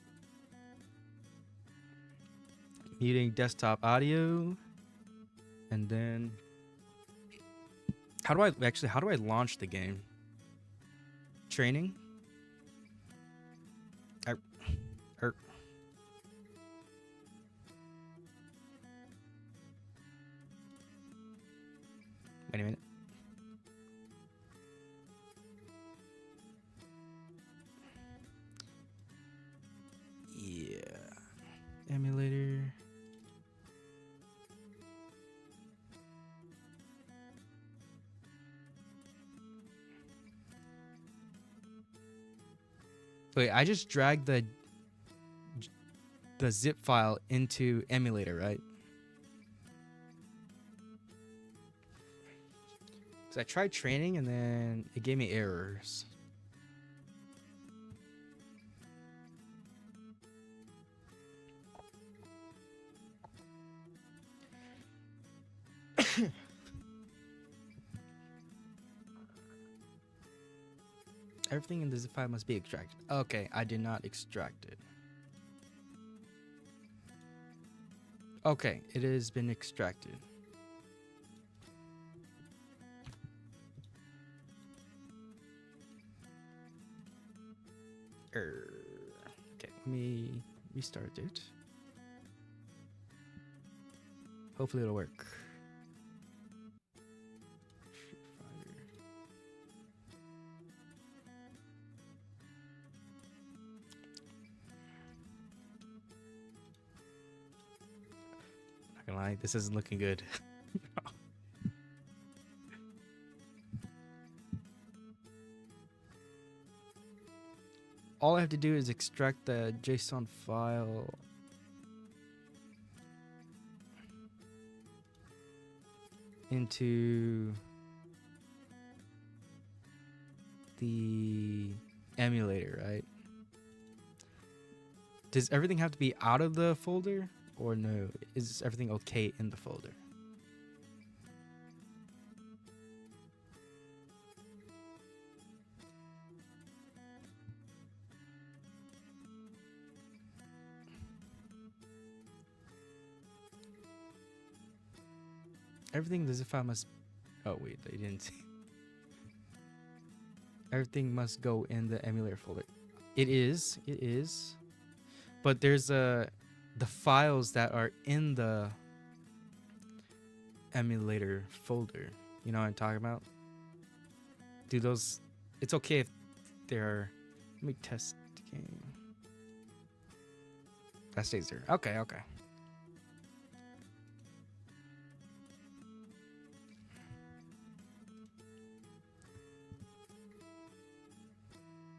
Muting desktop audio. And then how do I launch the game? Training? Wait a minute. Emulator. Wait, I just dragged the zip file into emulator, right? Because I tried training and then it gave me errors. Everything in the zip file must be extracted. Okay, I did not extract it. Okay, it has been extracted. Okay, let me restart it. Hopefully it'll work. Not gonna lie, this isn't looking good. All I have to do is extract the JSON file into the emulator, right? Does everything have to be out of the folder? Or no? Is everything okay in the folder? Everything the zip file must. Oh wait, they didn't see. Everything must go in the emulator folder. It is. It is. But there's the files that are in the emulator folder. You know what I'm talking about? Do those? It's okay if they're. Let me test the game. That stays there. Okay. Okay.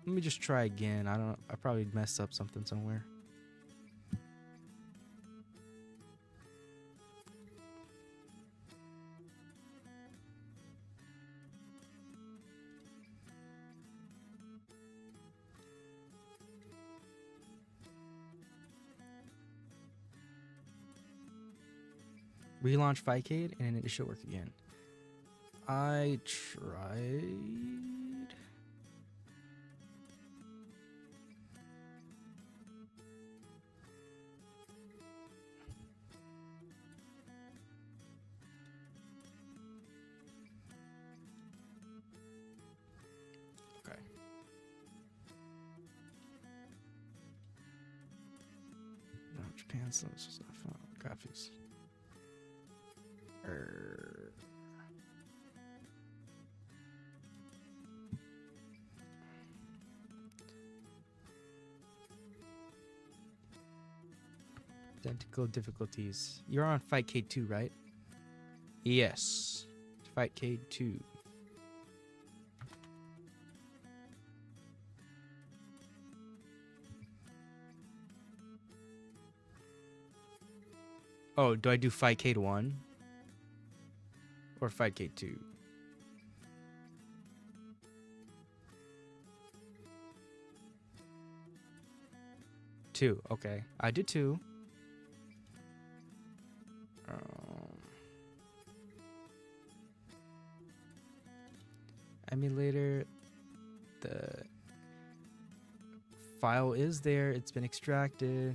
Let me just try again. I probably messed up something somewhere. Relaunch Ficade and it should work again. I tried. Okay. No, Japan so it's just not found. Graphics. Technical difficulties. You're on Fightcade 2, right? Yes. Fightcade 2. Oh, do I do Fightcade 1? Or Fightcade 2? Two. Okay. I did 2. Emulator, the file is there. It's been extracted.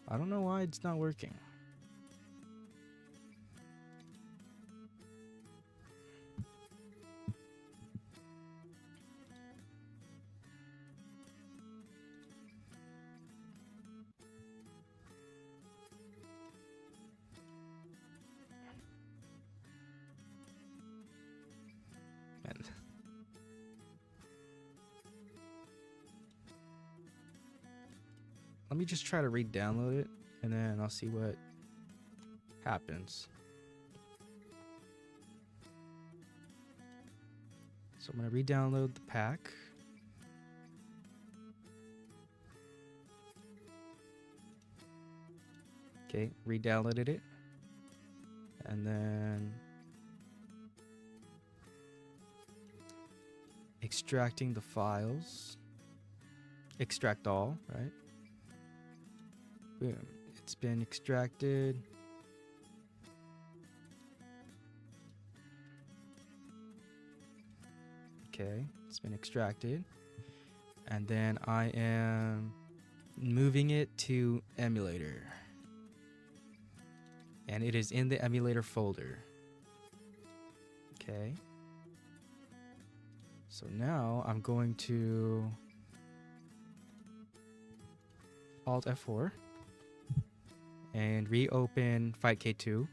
I don't know why it's not working. Let me just try to re-download it, and then I'll see what happens. So I'm going to re-download the pack. Okay, re-downloaded it. And then extracting the files. Extract all, right? Boom. It's been extracted. Okay, it's been extracted. And then I am moving it to emulator. And it is in the emulator folder. Okay. So now I'm going to Alt F4 and reopen Fightcade 2.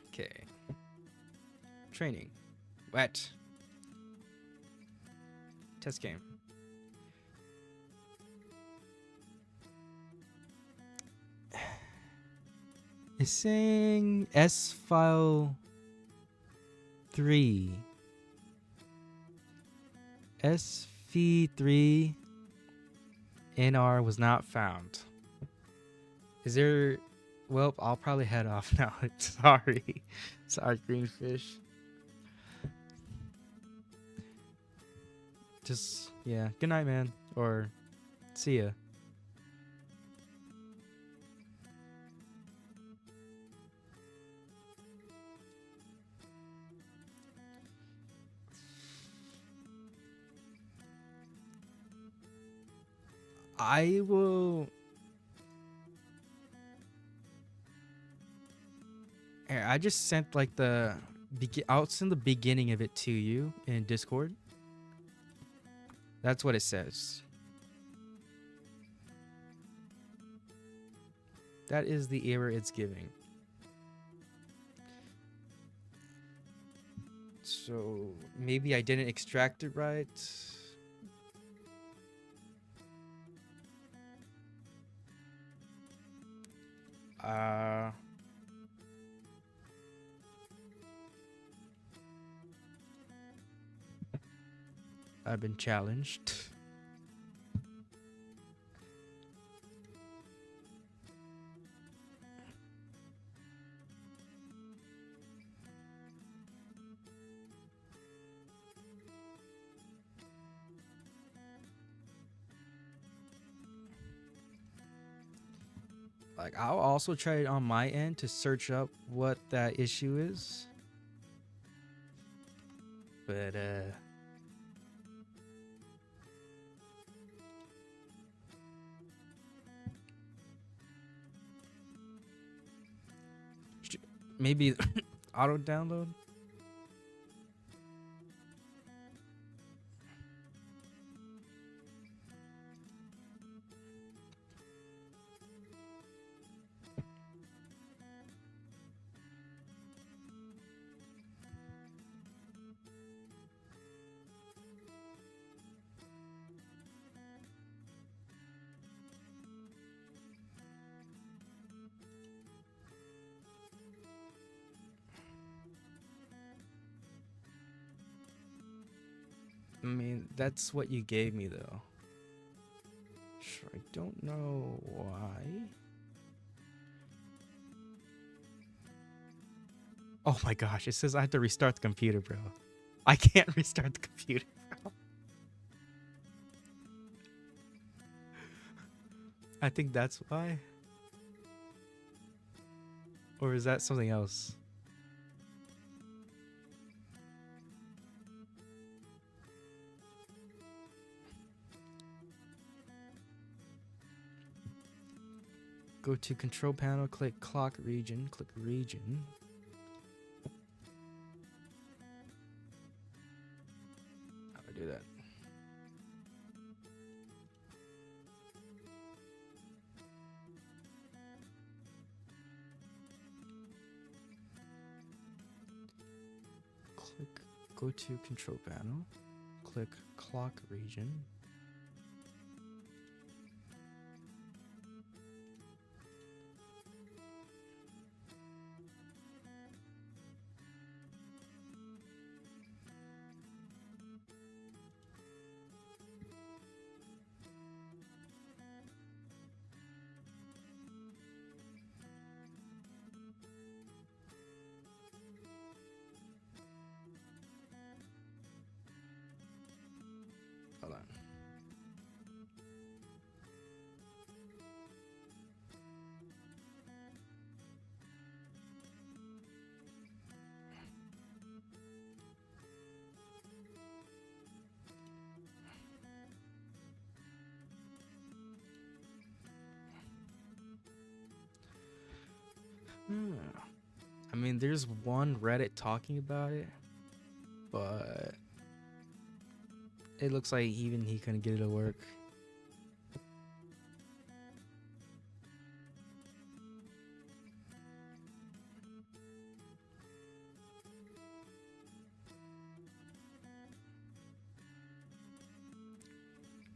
Okay. Training. Wet. Test game. It's saying S file 3. SV3 NR was not found. Is there... Well, I'll probably head off now. Sorry. Sorry, Greenfish. Just, yeah. Good night, man. Or see ya. I will. Here, I just sent like the. I'll send the beginning of it to you in Discord. That's what it says. That is the error it's giving. So maybe I didn't extract it right. I've been challenged. Like, I'll also try it on my end to search up what that issue is. But, maybe auto download? I mean, that's what you gave me, though. Sure, I don't know why. Oh my gosh, it says I have to restart the computer, bro. I can't restart the computer, bro. I think that's why. Or is that something else? Go to control panel, click clock region, click region. How do I do that? Click, go to control panel, click clock region. Hold on. I mean, there's one Reddit talking about it, but it looks like even he couldn't get it to work.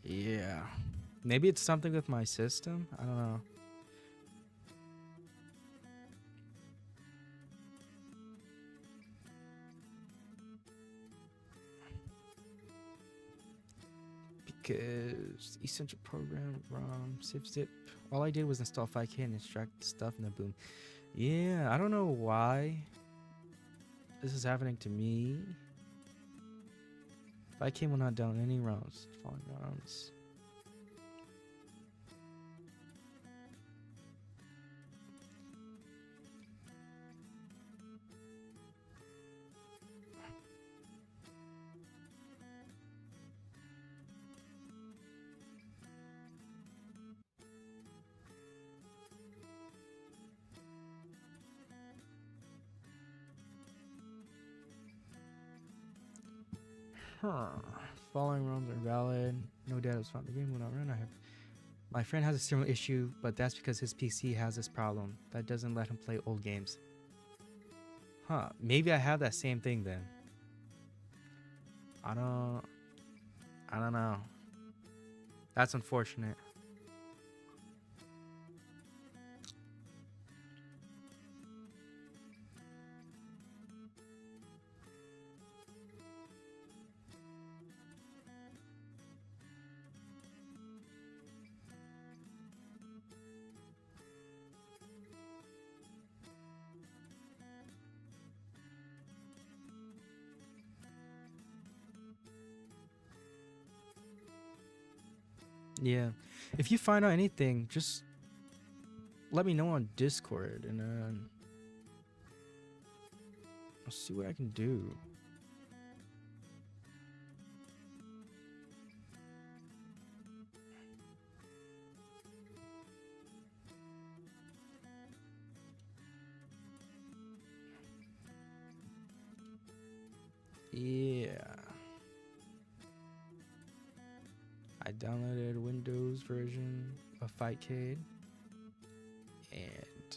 Yeah. Maybe it's something with my system? I don't know. Because essential program, ROM, zip. All I did was install 5K and extract the stuff and then boom. Yeah, I don't know why this is happening to me. 5K will not down any rounds. Falling rounds. Huh. Following rounds are valid. No data was found. The game will not run. My friend has a similar issue, but that's because his PC has this problem that doesn't let him play old games. Huh. Maybe I have that same thing then. I don't know. That's unfortunate. Yeah. If you find out anything, just let me know on Discord and I'll see what I can do. Yeah. I downloaded a Windows version of Fightcade and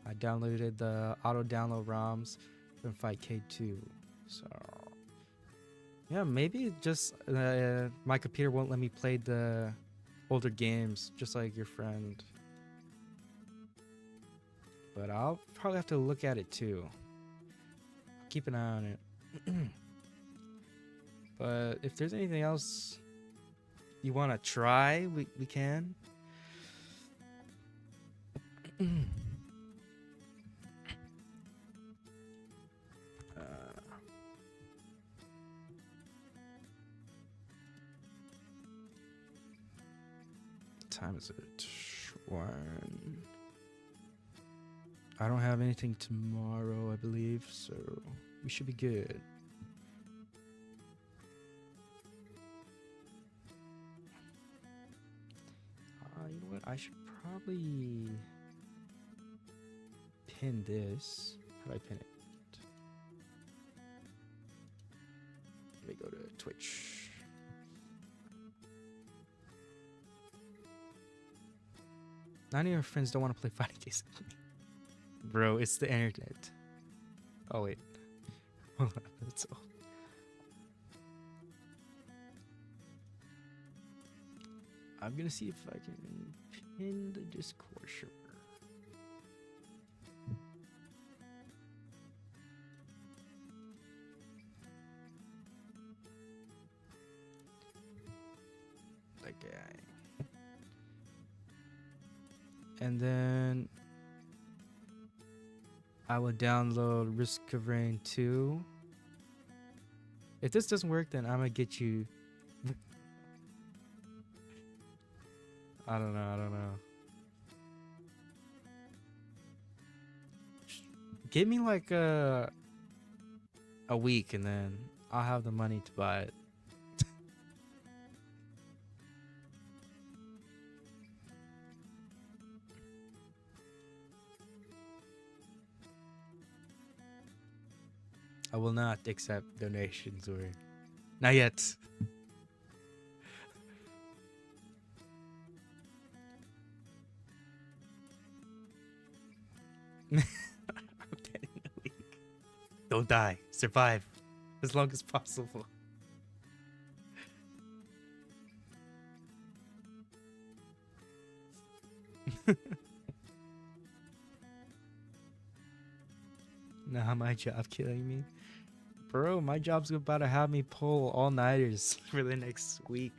I downloaded the auto download ROMs from Fightcade 2. So yeah, maybe just my computer won't let me play the older games just like your friend. But I'll probably have to look at it too. Keep an eye on it. But if there's anything else you want to try, we can. Time is it? 1. I don't have anything tomorrow, I believe, so we should be good. You know what? I should probably pin this. How do I pin it? Let me go to Twitch. None of your friends don't want to play fighting games. Bro, it's the internet. Oh wait. Hold on, that's all. I'm gonna see if I can pin the Discord server. That guy. And then I will download Risk of Rain 2. If this doesn't work, then I'm gonna get you. I don't know. Give me like a week and then I'll have the money to buy it. I will not accept donations or not yet. I'm getting a week. Don't die. Survive as long as possible. Nah, my job killing me. Bro, my job's about to have me pull all-nighters for the next week.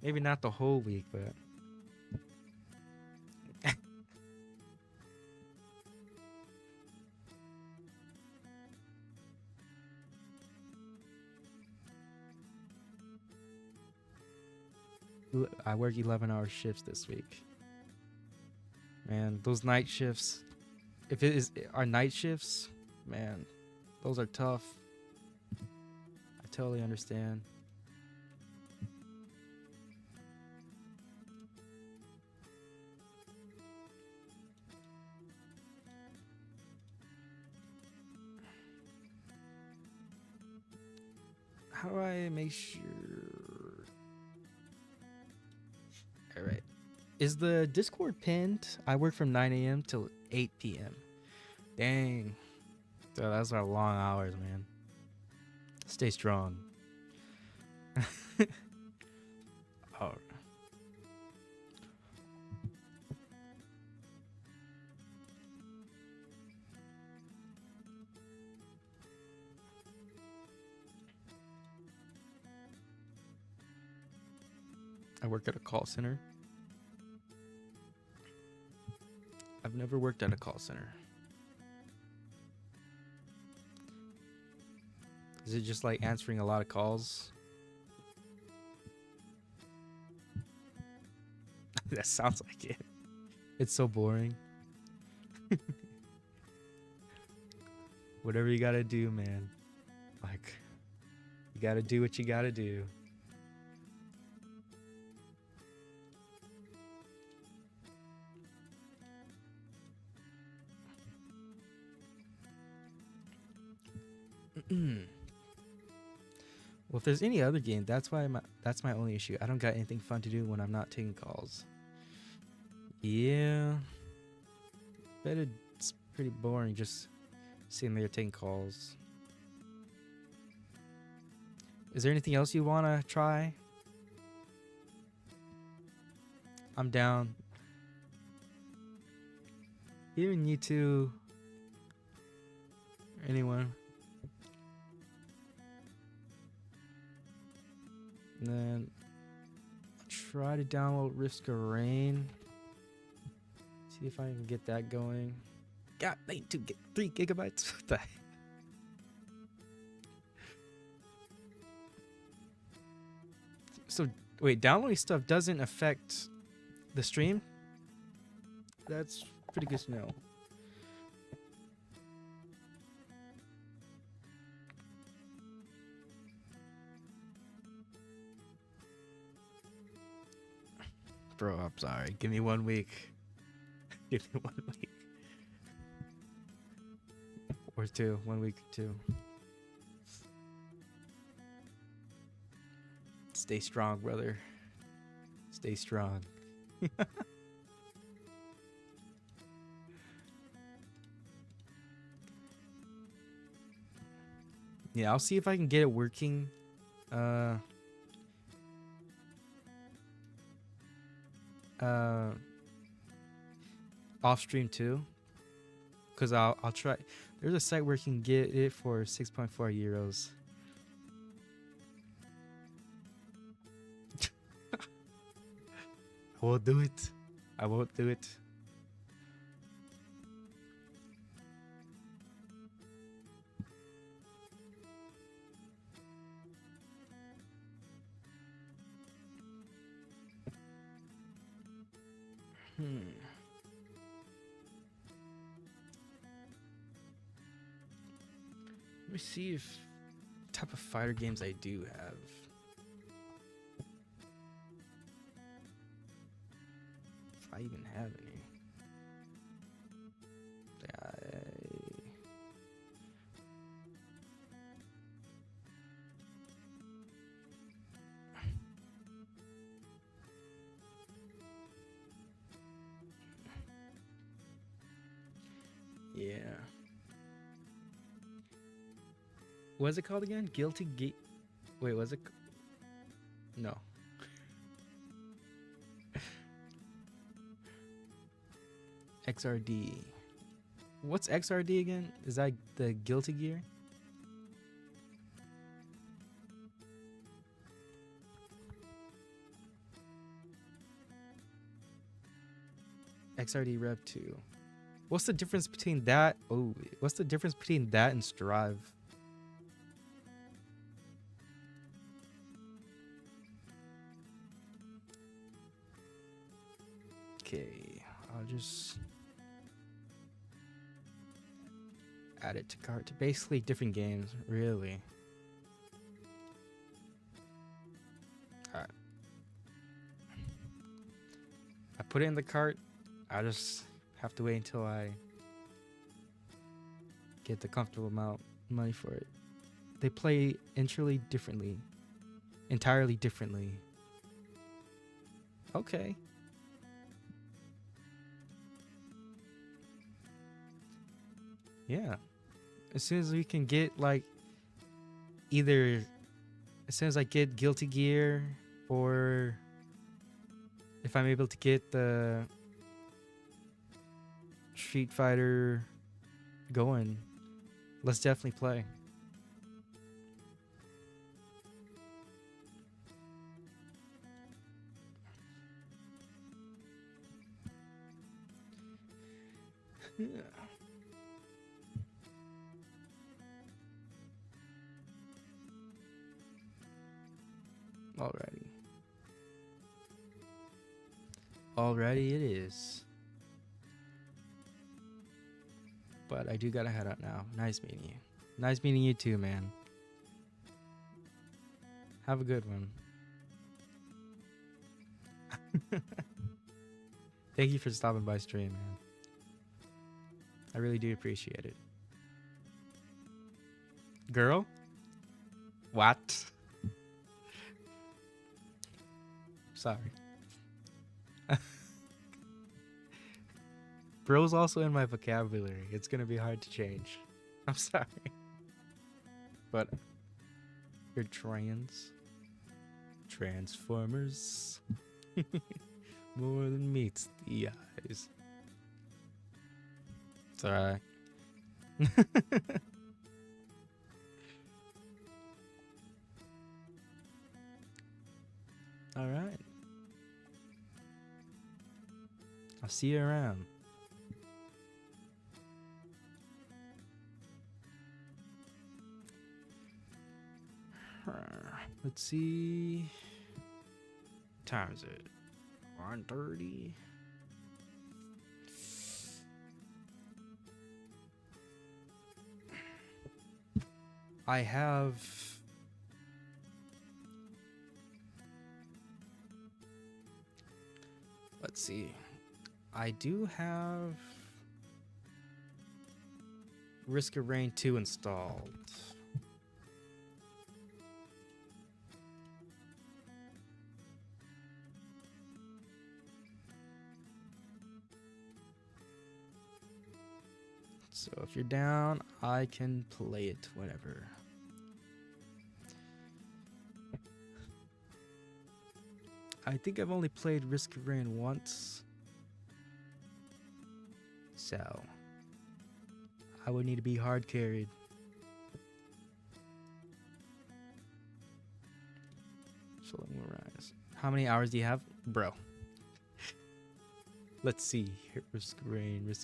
Maybe not the whole week, but... I work 11-hour shifts this week. Man, those night shifts. If it is our night shifts, man, those are tough. I totally understand. How do I make sure? All right. Is the Discord pinned? I work from 9 a.m. till 8 p.m. Dang. So that's our long hours, man. Stay strong. Oh. I work at a call center. I've never worked at a call center. Is it just like answering a lot of calls? That sounds like it. It's so boring. Whatever you gotta do, man. Like, you gotta do what you gotta do. Well, if there's any other game, that's my only issue. I don't got anything fun to do when I'm not taking calls. Yeah, bet it's pretty boring just sitting there taking calls. Is there anything else you wanna try? I'm down. Even you two. Anyone. And then I'll try to download Risk of Rain. See if I can get that going. God, 3 gigabytes. What the heck? So wait, downloading stuff doesn't affect the stream? That's pretty good to know. Bro, I'm sorry. Give me 1 week. Give me 1 week. Or 2. 1 week or 2. Stay strong, brother. Stay strong. Yeah, I'll see if I can get it working. Off stream too, because I'll try. There's a site where you can get it for 6.4 euros. I won't do it. I won't do it. Let me see if type of fighter games I do have. If I even have any. Yeah. What's it called again? Wait, was it? No. XRD. What's XRD again? Is that the Guilty Gear? XRD Rev 2. What's the difference between that? Oh, what's the difference between that and Strive? Okay, I'll just add it to cart. Basically different games, really. Alright. I put it in the cart. I just have to wait until I get the comfortable amount of money for it. They play entirely differently. Okay. Yeah. As soon as we can get like either as soon as I get Guilty Gear or if I'm able to get the Street Fighter going, let's definitely play. Yeah. Alrighty it is. But I do gotta head out now. Nice meeting you. Nice meeting you too, man. Have a good one. Thank you for stopping by stream, man. I really do appreciate it. Girl? What? Sorry. Bro's also in my vocabulary. It's gonna be hard to change. I'm sorry. But you're trans. Transformers. More than meets the eyes. It's alright. Alright. I'll see you around. Let's see. What time is it? 1:30. I have let's see. I do have Risk of Rain 2 installed. So if you're down, I can play it whenever. I think I've only played Risk of Rain once. So I would need to be hard carried. So let me rise. How many hours do you have? Bro. Let's see. Risk of Rain.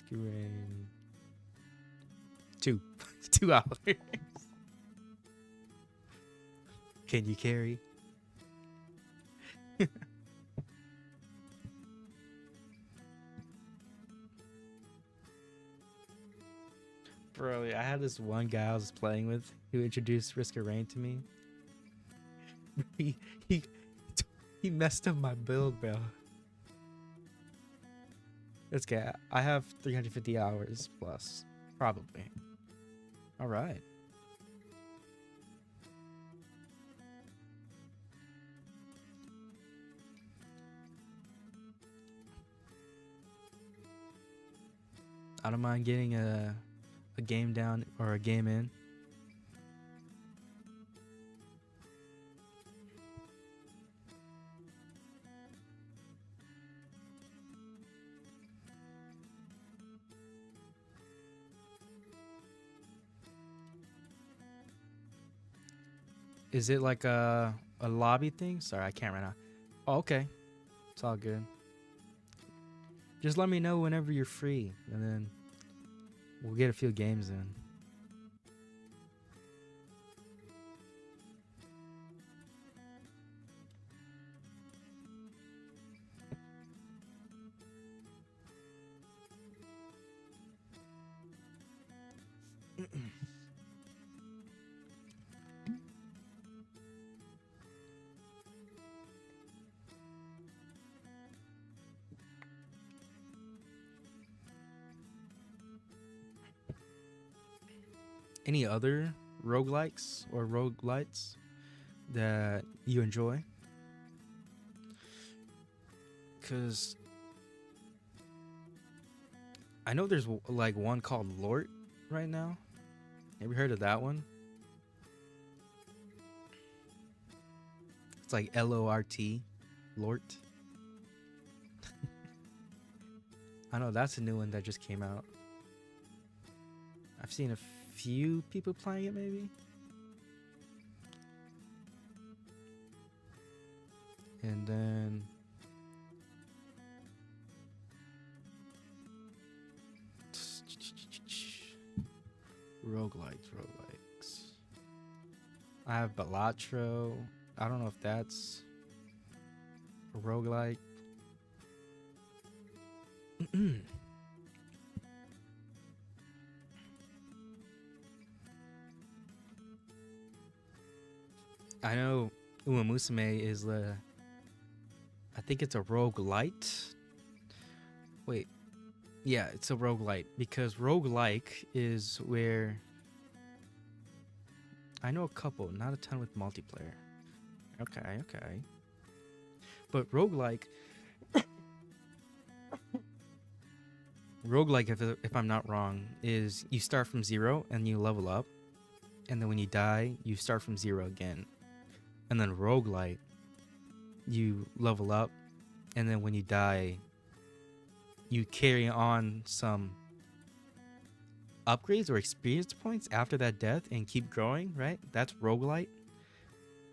2. 2 hours. Can you carry? Bro, I had this one guy I was playing with who introduced Risk of Rain to me. He messed up my build, bro. It's okay. I have 350 hours plus, probably. All right. I don't mind getting a game down or a game in. Is it like a lobby thing? Sorry, I can't right now. Oh, okay. It's all good. Just let me know whenever you're free, and then we'll get a few games in. any other roguelikes or roguelites that you enjoy? Because I know there's like one called Lort right now. Have you heard of that one? It's like Lort, Lort. I know that's a new one that just came out. I've seen a few people playing it, maybe. And then roguelikes. I have Balatro. I don't know if that's a roguelike. I know Uma Musume is the... I think it's a roguelite. Wait. Yeah, it's a roguelite. Because roguelike is where... I know a couple, not a ton with multiplayer. Okay. But roguelike... roguelike, if I'm not wrong, is you start from 0 and you level up. And then when you die, you start from 0 again. And then roguelite, you level up. And then when you die, you carry on some upgrades or experience points after that death and keep growing, right? That's roguelite,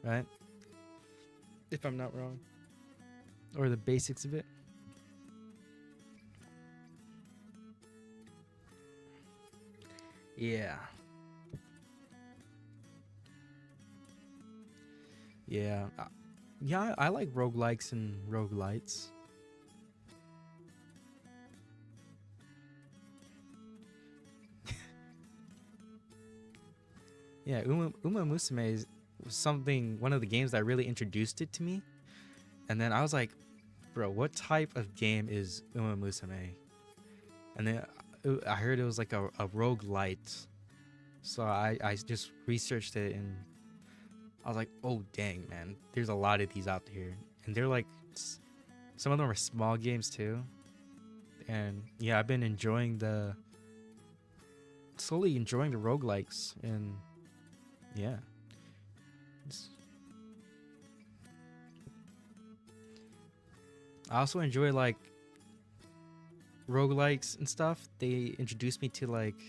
right? If I'm not wrong. Or the basics of it. Yeah. Yeah. Yeah, I like roguelikes and roguelites. Yeah, Uma Musume was something, one of the games that really introduced it to me. And then I was like, bro, what type of game is Uma Musume? And then I heard it was like a roguelite. So I just researched it and I was like, oh dang, man, there's a lot of these out here. And they're like, some of them are small games too. And yeah, I've been slowly enjoying the roguelikes. And yeah. I also enjoy like roguelikes and stuff. They introduced me to like,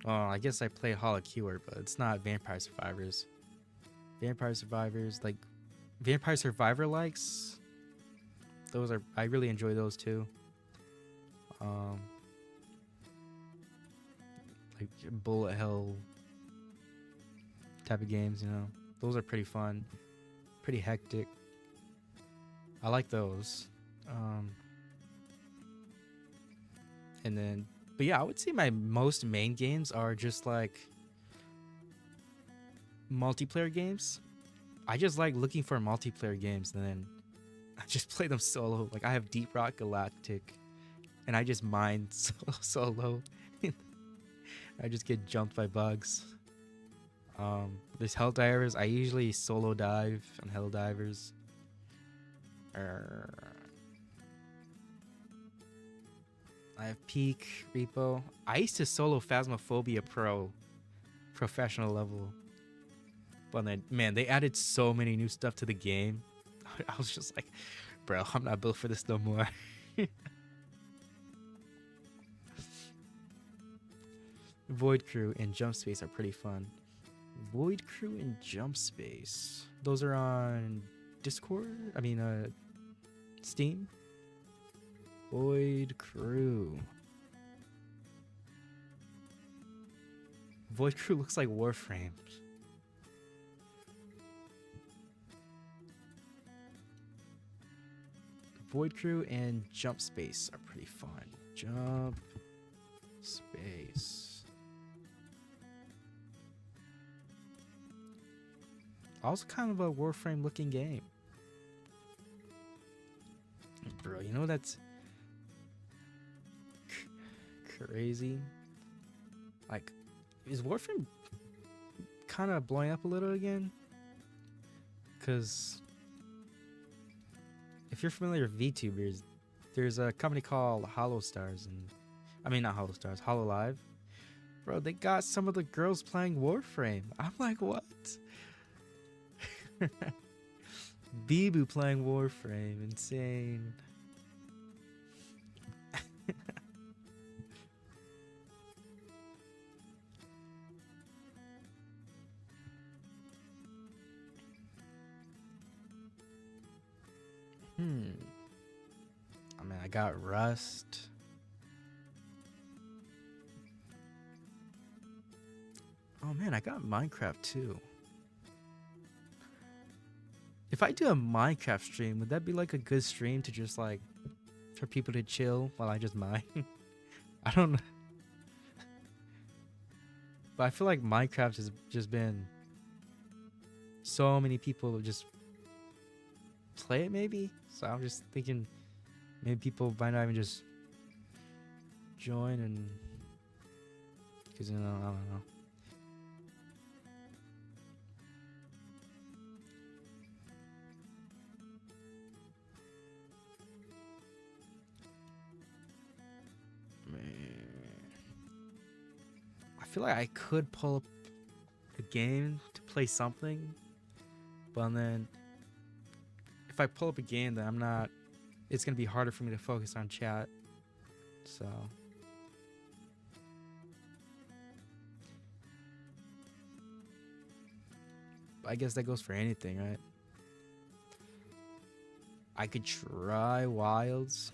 oh, I guess I play Holocure, but it's not Vampire Survivors. Vampire Survivors, like Vampire Survivor likes. Those are, I really enjoy those too. Like bullet hell type of games, you know. Those are pretty fun, pretty hectic. I like those. And then, but yeah, I would say my most main games are just like multiplayer games. I just like looking for multiplayer games and then I just play them solo. Like I have Deep Rock Galactic and I just mine solo. I just get jumped by bugs. There's Helldivers. I usually solo dive on Helldivers. I have Peak, Repo. I used to solo Phasmophobia Pro, professional level. But then, man, they added so many new stuff to the game. I was just like, bro, I'm not built for this no more. Void Crew and Jump Space are pretty fun. Void Crew and Jump Space. Those are on Discord? I mean, Steam? Void Crew. Void Crew looks like Warframe. Void Crew and Jump Space are pretty fun. Jump Space. Also kind of a Warframe looking game. Bro, you know that's crazy? Like, is Warframe kind of blowing up a little again? Because if you're familiar with VTubers, there's a company called HoloStars, and I mean not HoloStars, HoloLive. Bro, they got some of the girls playing Warframe. I'm like, what? Bibu playing Warframe, insane. I mean, I got Rust. Oh man, I got Minecraft too. If I do a Minecraft stream, would that be like a good stream to just like for people to chill while I just mine? I don't know. But I feel like Minecraft has just been so many people just play it maybe. So I'm just thinking maybe people might not even just join and because I don't know. I feel like I could pull up a game to play something, but then if I pull up a game, then it's gonna be harder for me to focus on chat. So I guess that goes for anything, right? I could try Wilds.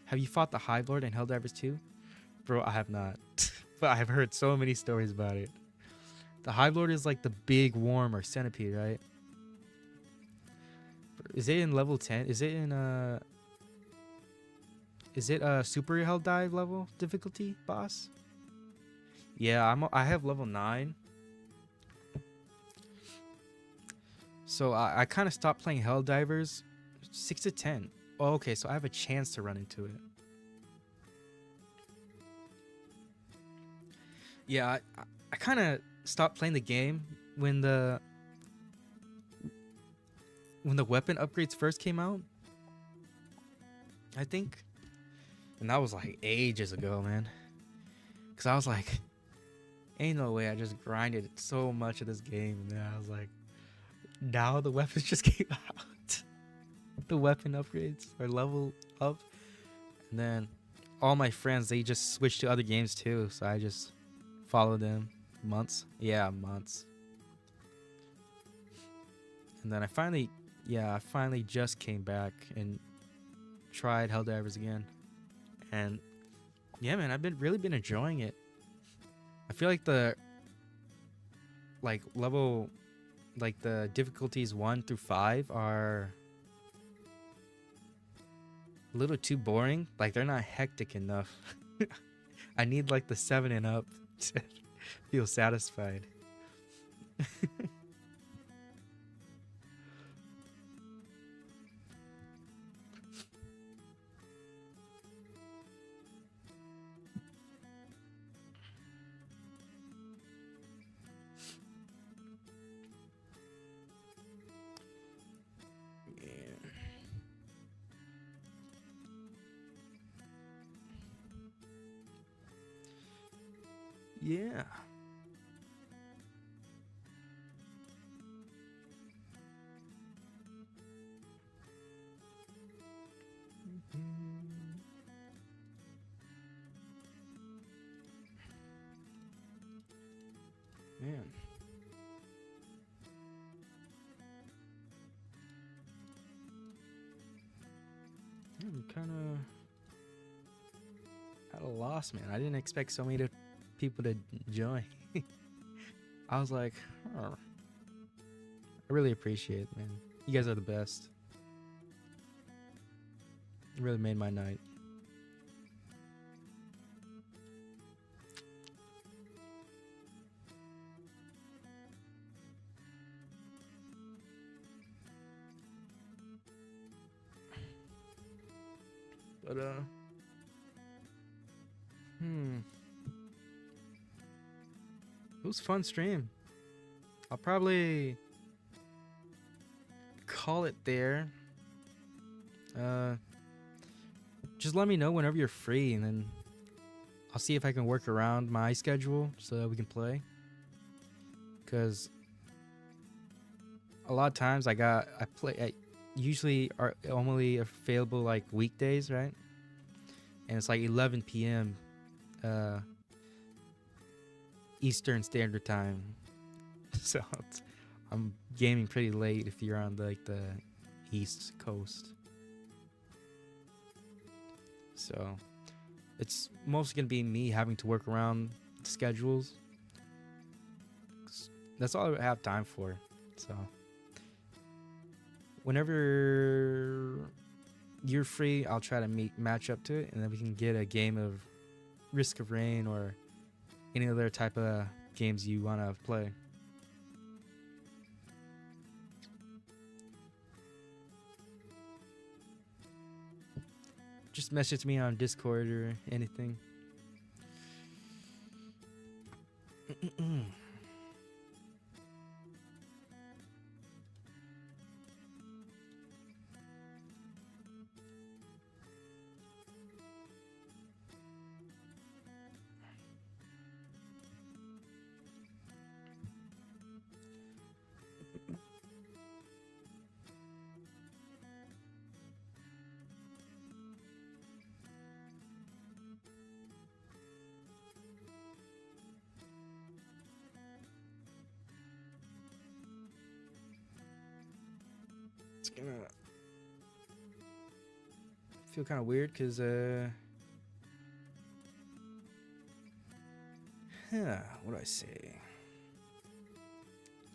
Have you fought the Hive Lord in Helldivers 2? Bro, I have not. But I've heard so many stories about it. The Hive Lord is like the big worm or centipede, right? Is it in level 10? Is it super Helldive level difficulty boss? Yeah, I have level 9. So I kind of stopped playing Helldivers 6 to 10. Oh, okay, so I have a chance to run into it. Yeah, I kind of stopped playing the game when the weapon upgrades first came out, I think. And that was like ages ago, man. Because I was like, ain't no way I just grinded so much of this game. And then I was like, now the weapons just came out. The weapon upgrades are level up. And then all my friends, they just switched to other games too. So I just followed them. Months. Yeah, months. And then I finally just came back and tried Helldivers again. And yeah, man, I've really been enjoying it. I feel like the difficulties 1 through 5 are a little too boring. Like they're not hectic enough. I need like the 7 and up to feel satisfied. Yeah. Man. I'm kind of at a loss, man. I didn't expect so many people to join. I was like, oh. I really appreciate it, man. You guys are the best. It really made my night. But was a fun stream. I'll probably call it there. Just let me know whenever you're free, and then I'll see if I can work around my schedule so that we can play. Cause a lot of times I usually are only available like weekdays, right? And it's like 11 p.m. Eastern Standard Time, so I'm gaming pretty late if you're on the East Coast. So it's mostly gonna be me having to work around schedules. That's all I have time for. So whenever you're free, I'll try to match up to it, and then we can get a game of Risk of Rain or any other type of games you want to play. Just message me on Discord or anything. It's gonna feel kind of weird because what do I say?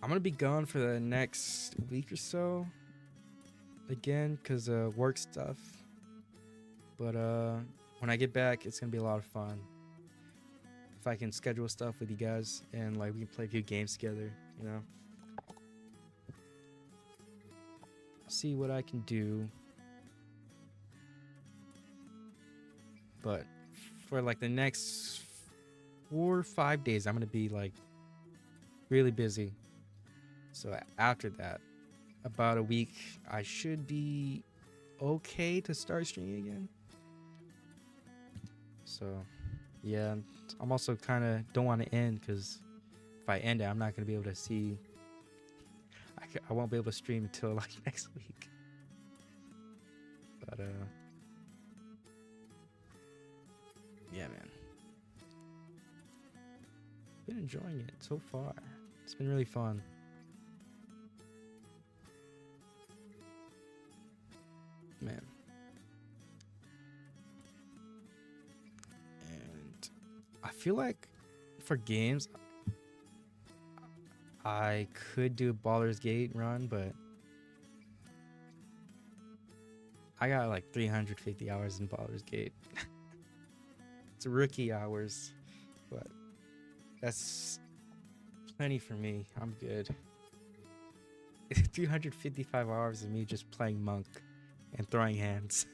I'm gonna be gone for the next week or so again because work stuff, but when I get back it's gonna be a lot of fun if I can schedule stuff with you guys and like we can play a few games together, you know. See what I can do, but for like the next 4 or 5 days I'm gonna be like really busy. So after that, about a week, I should be okay to start streaming again. So yeah, I'm also kind of don't want to end because if I end it, I'm not gonna be able to see. I won't be able to stream until like next week. But yeah, man, been enjoying it so far. It's been really fun. Man. And I feel like for games I could do a Baldur's Gate run, but I got like 350 hours in Baldur's Gate. It's rookie hours, but that's plenty for me. I'm good. 355 hours of me just playing monk and throwing hands.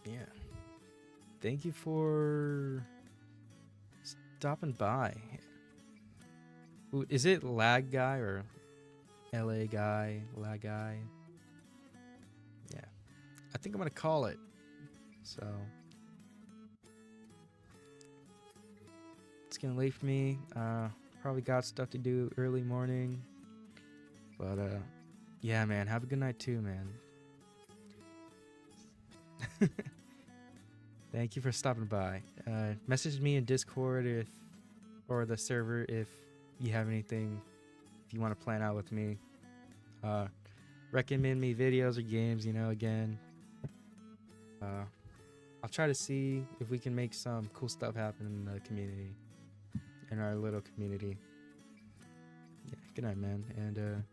Yeah. Thank you for stopping by. Is it Lag Guy or LA Guy? Lag Guy? Yeah. I think I'm going to call it. So it's getting late for me. Probably got stuff to do early morning. But yeah, man. Have a good night too, man. Thank you for stopping by. Message me in Discord or the server if you have anything, if you want to plan out with me. Recommend me videos or games, you know, again. I'll try to see if we can make some cool stuff happen in the community, in our little community. Yeah, good night, man. And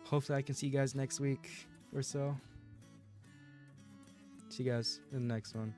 hopefully I can see you guys next week or so. See you guys in the next one.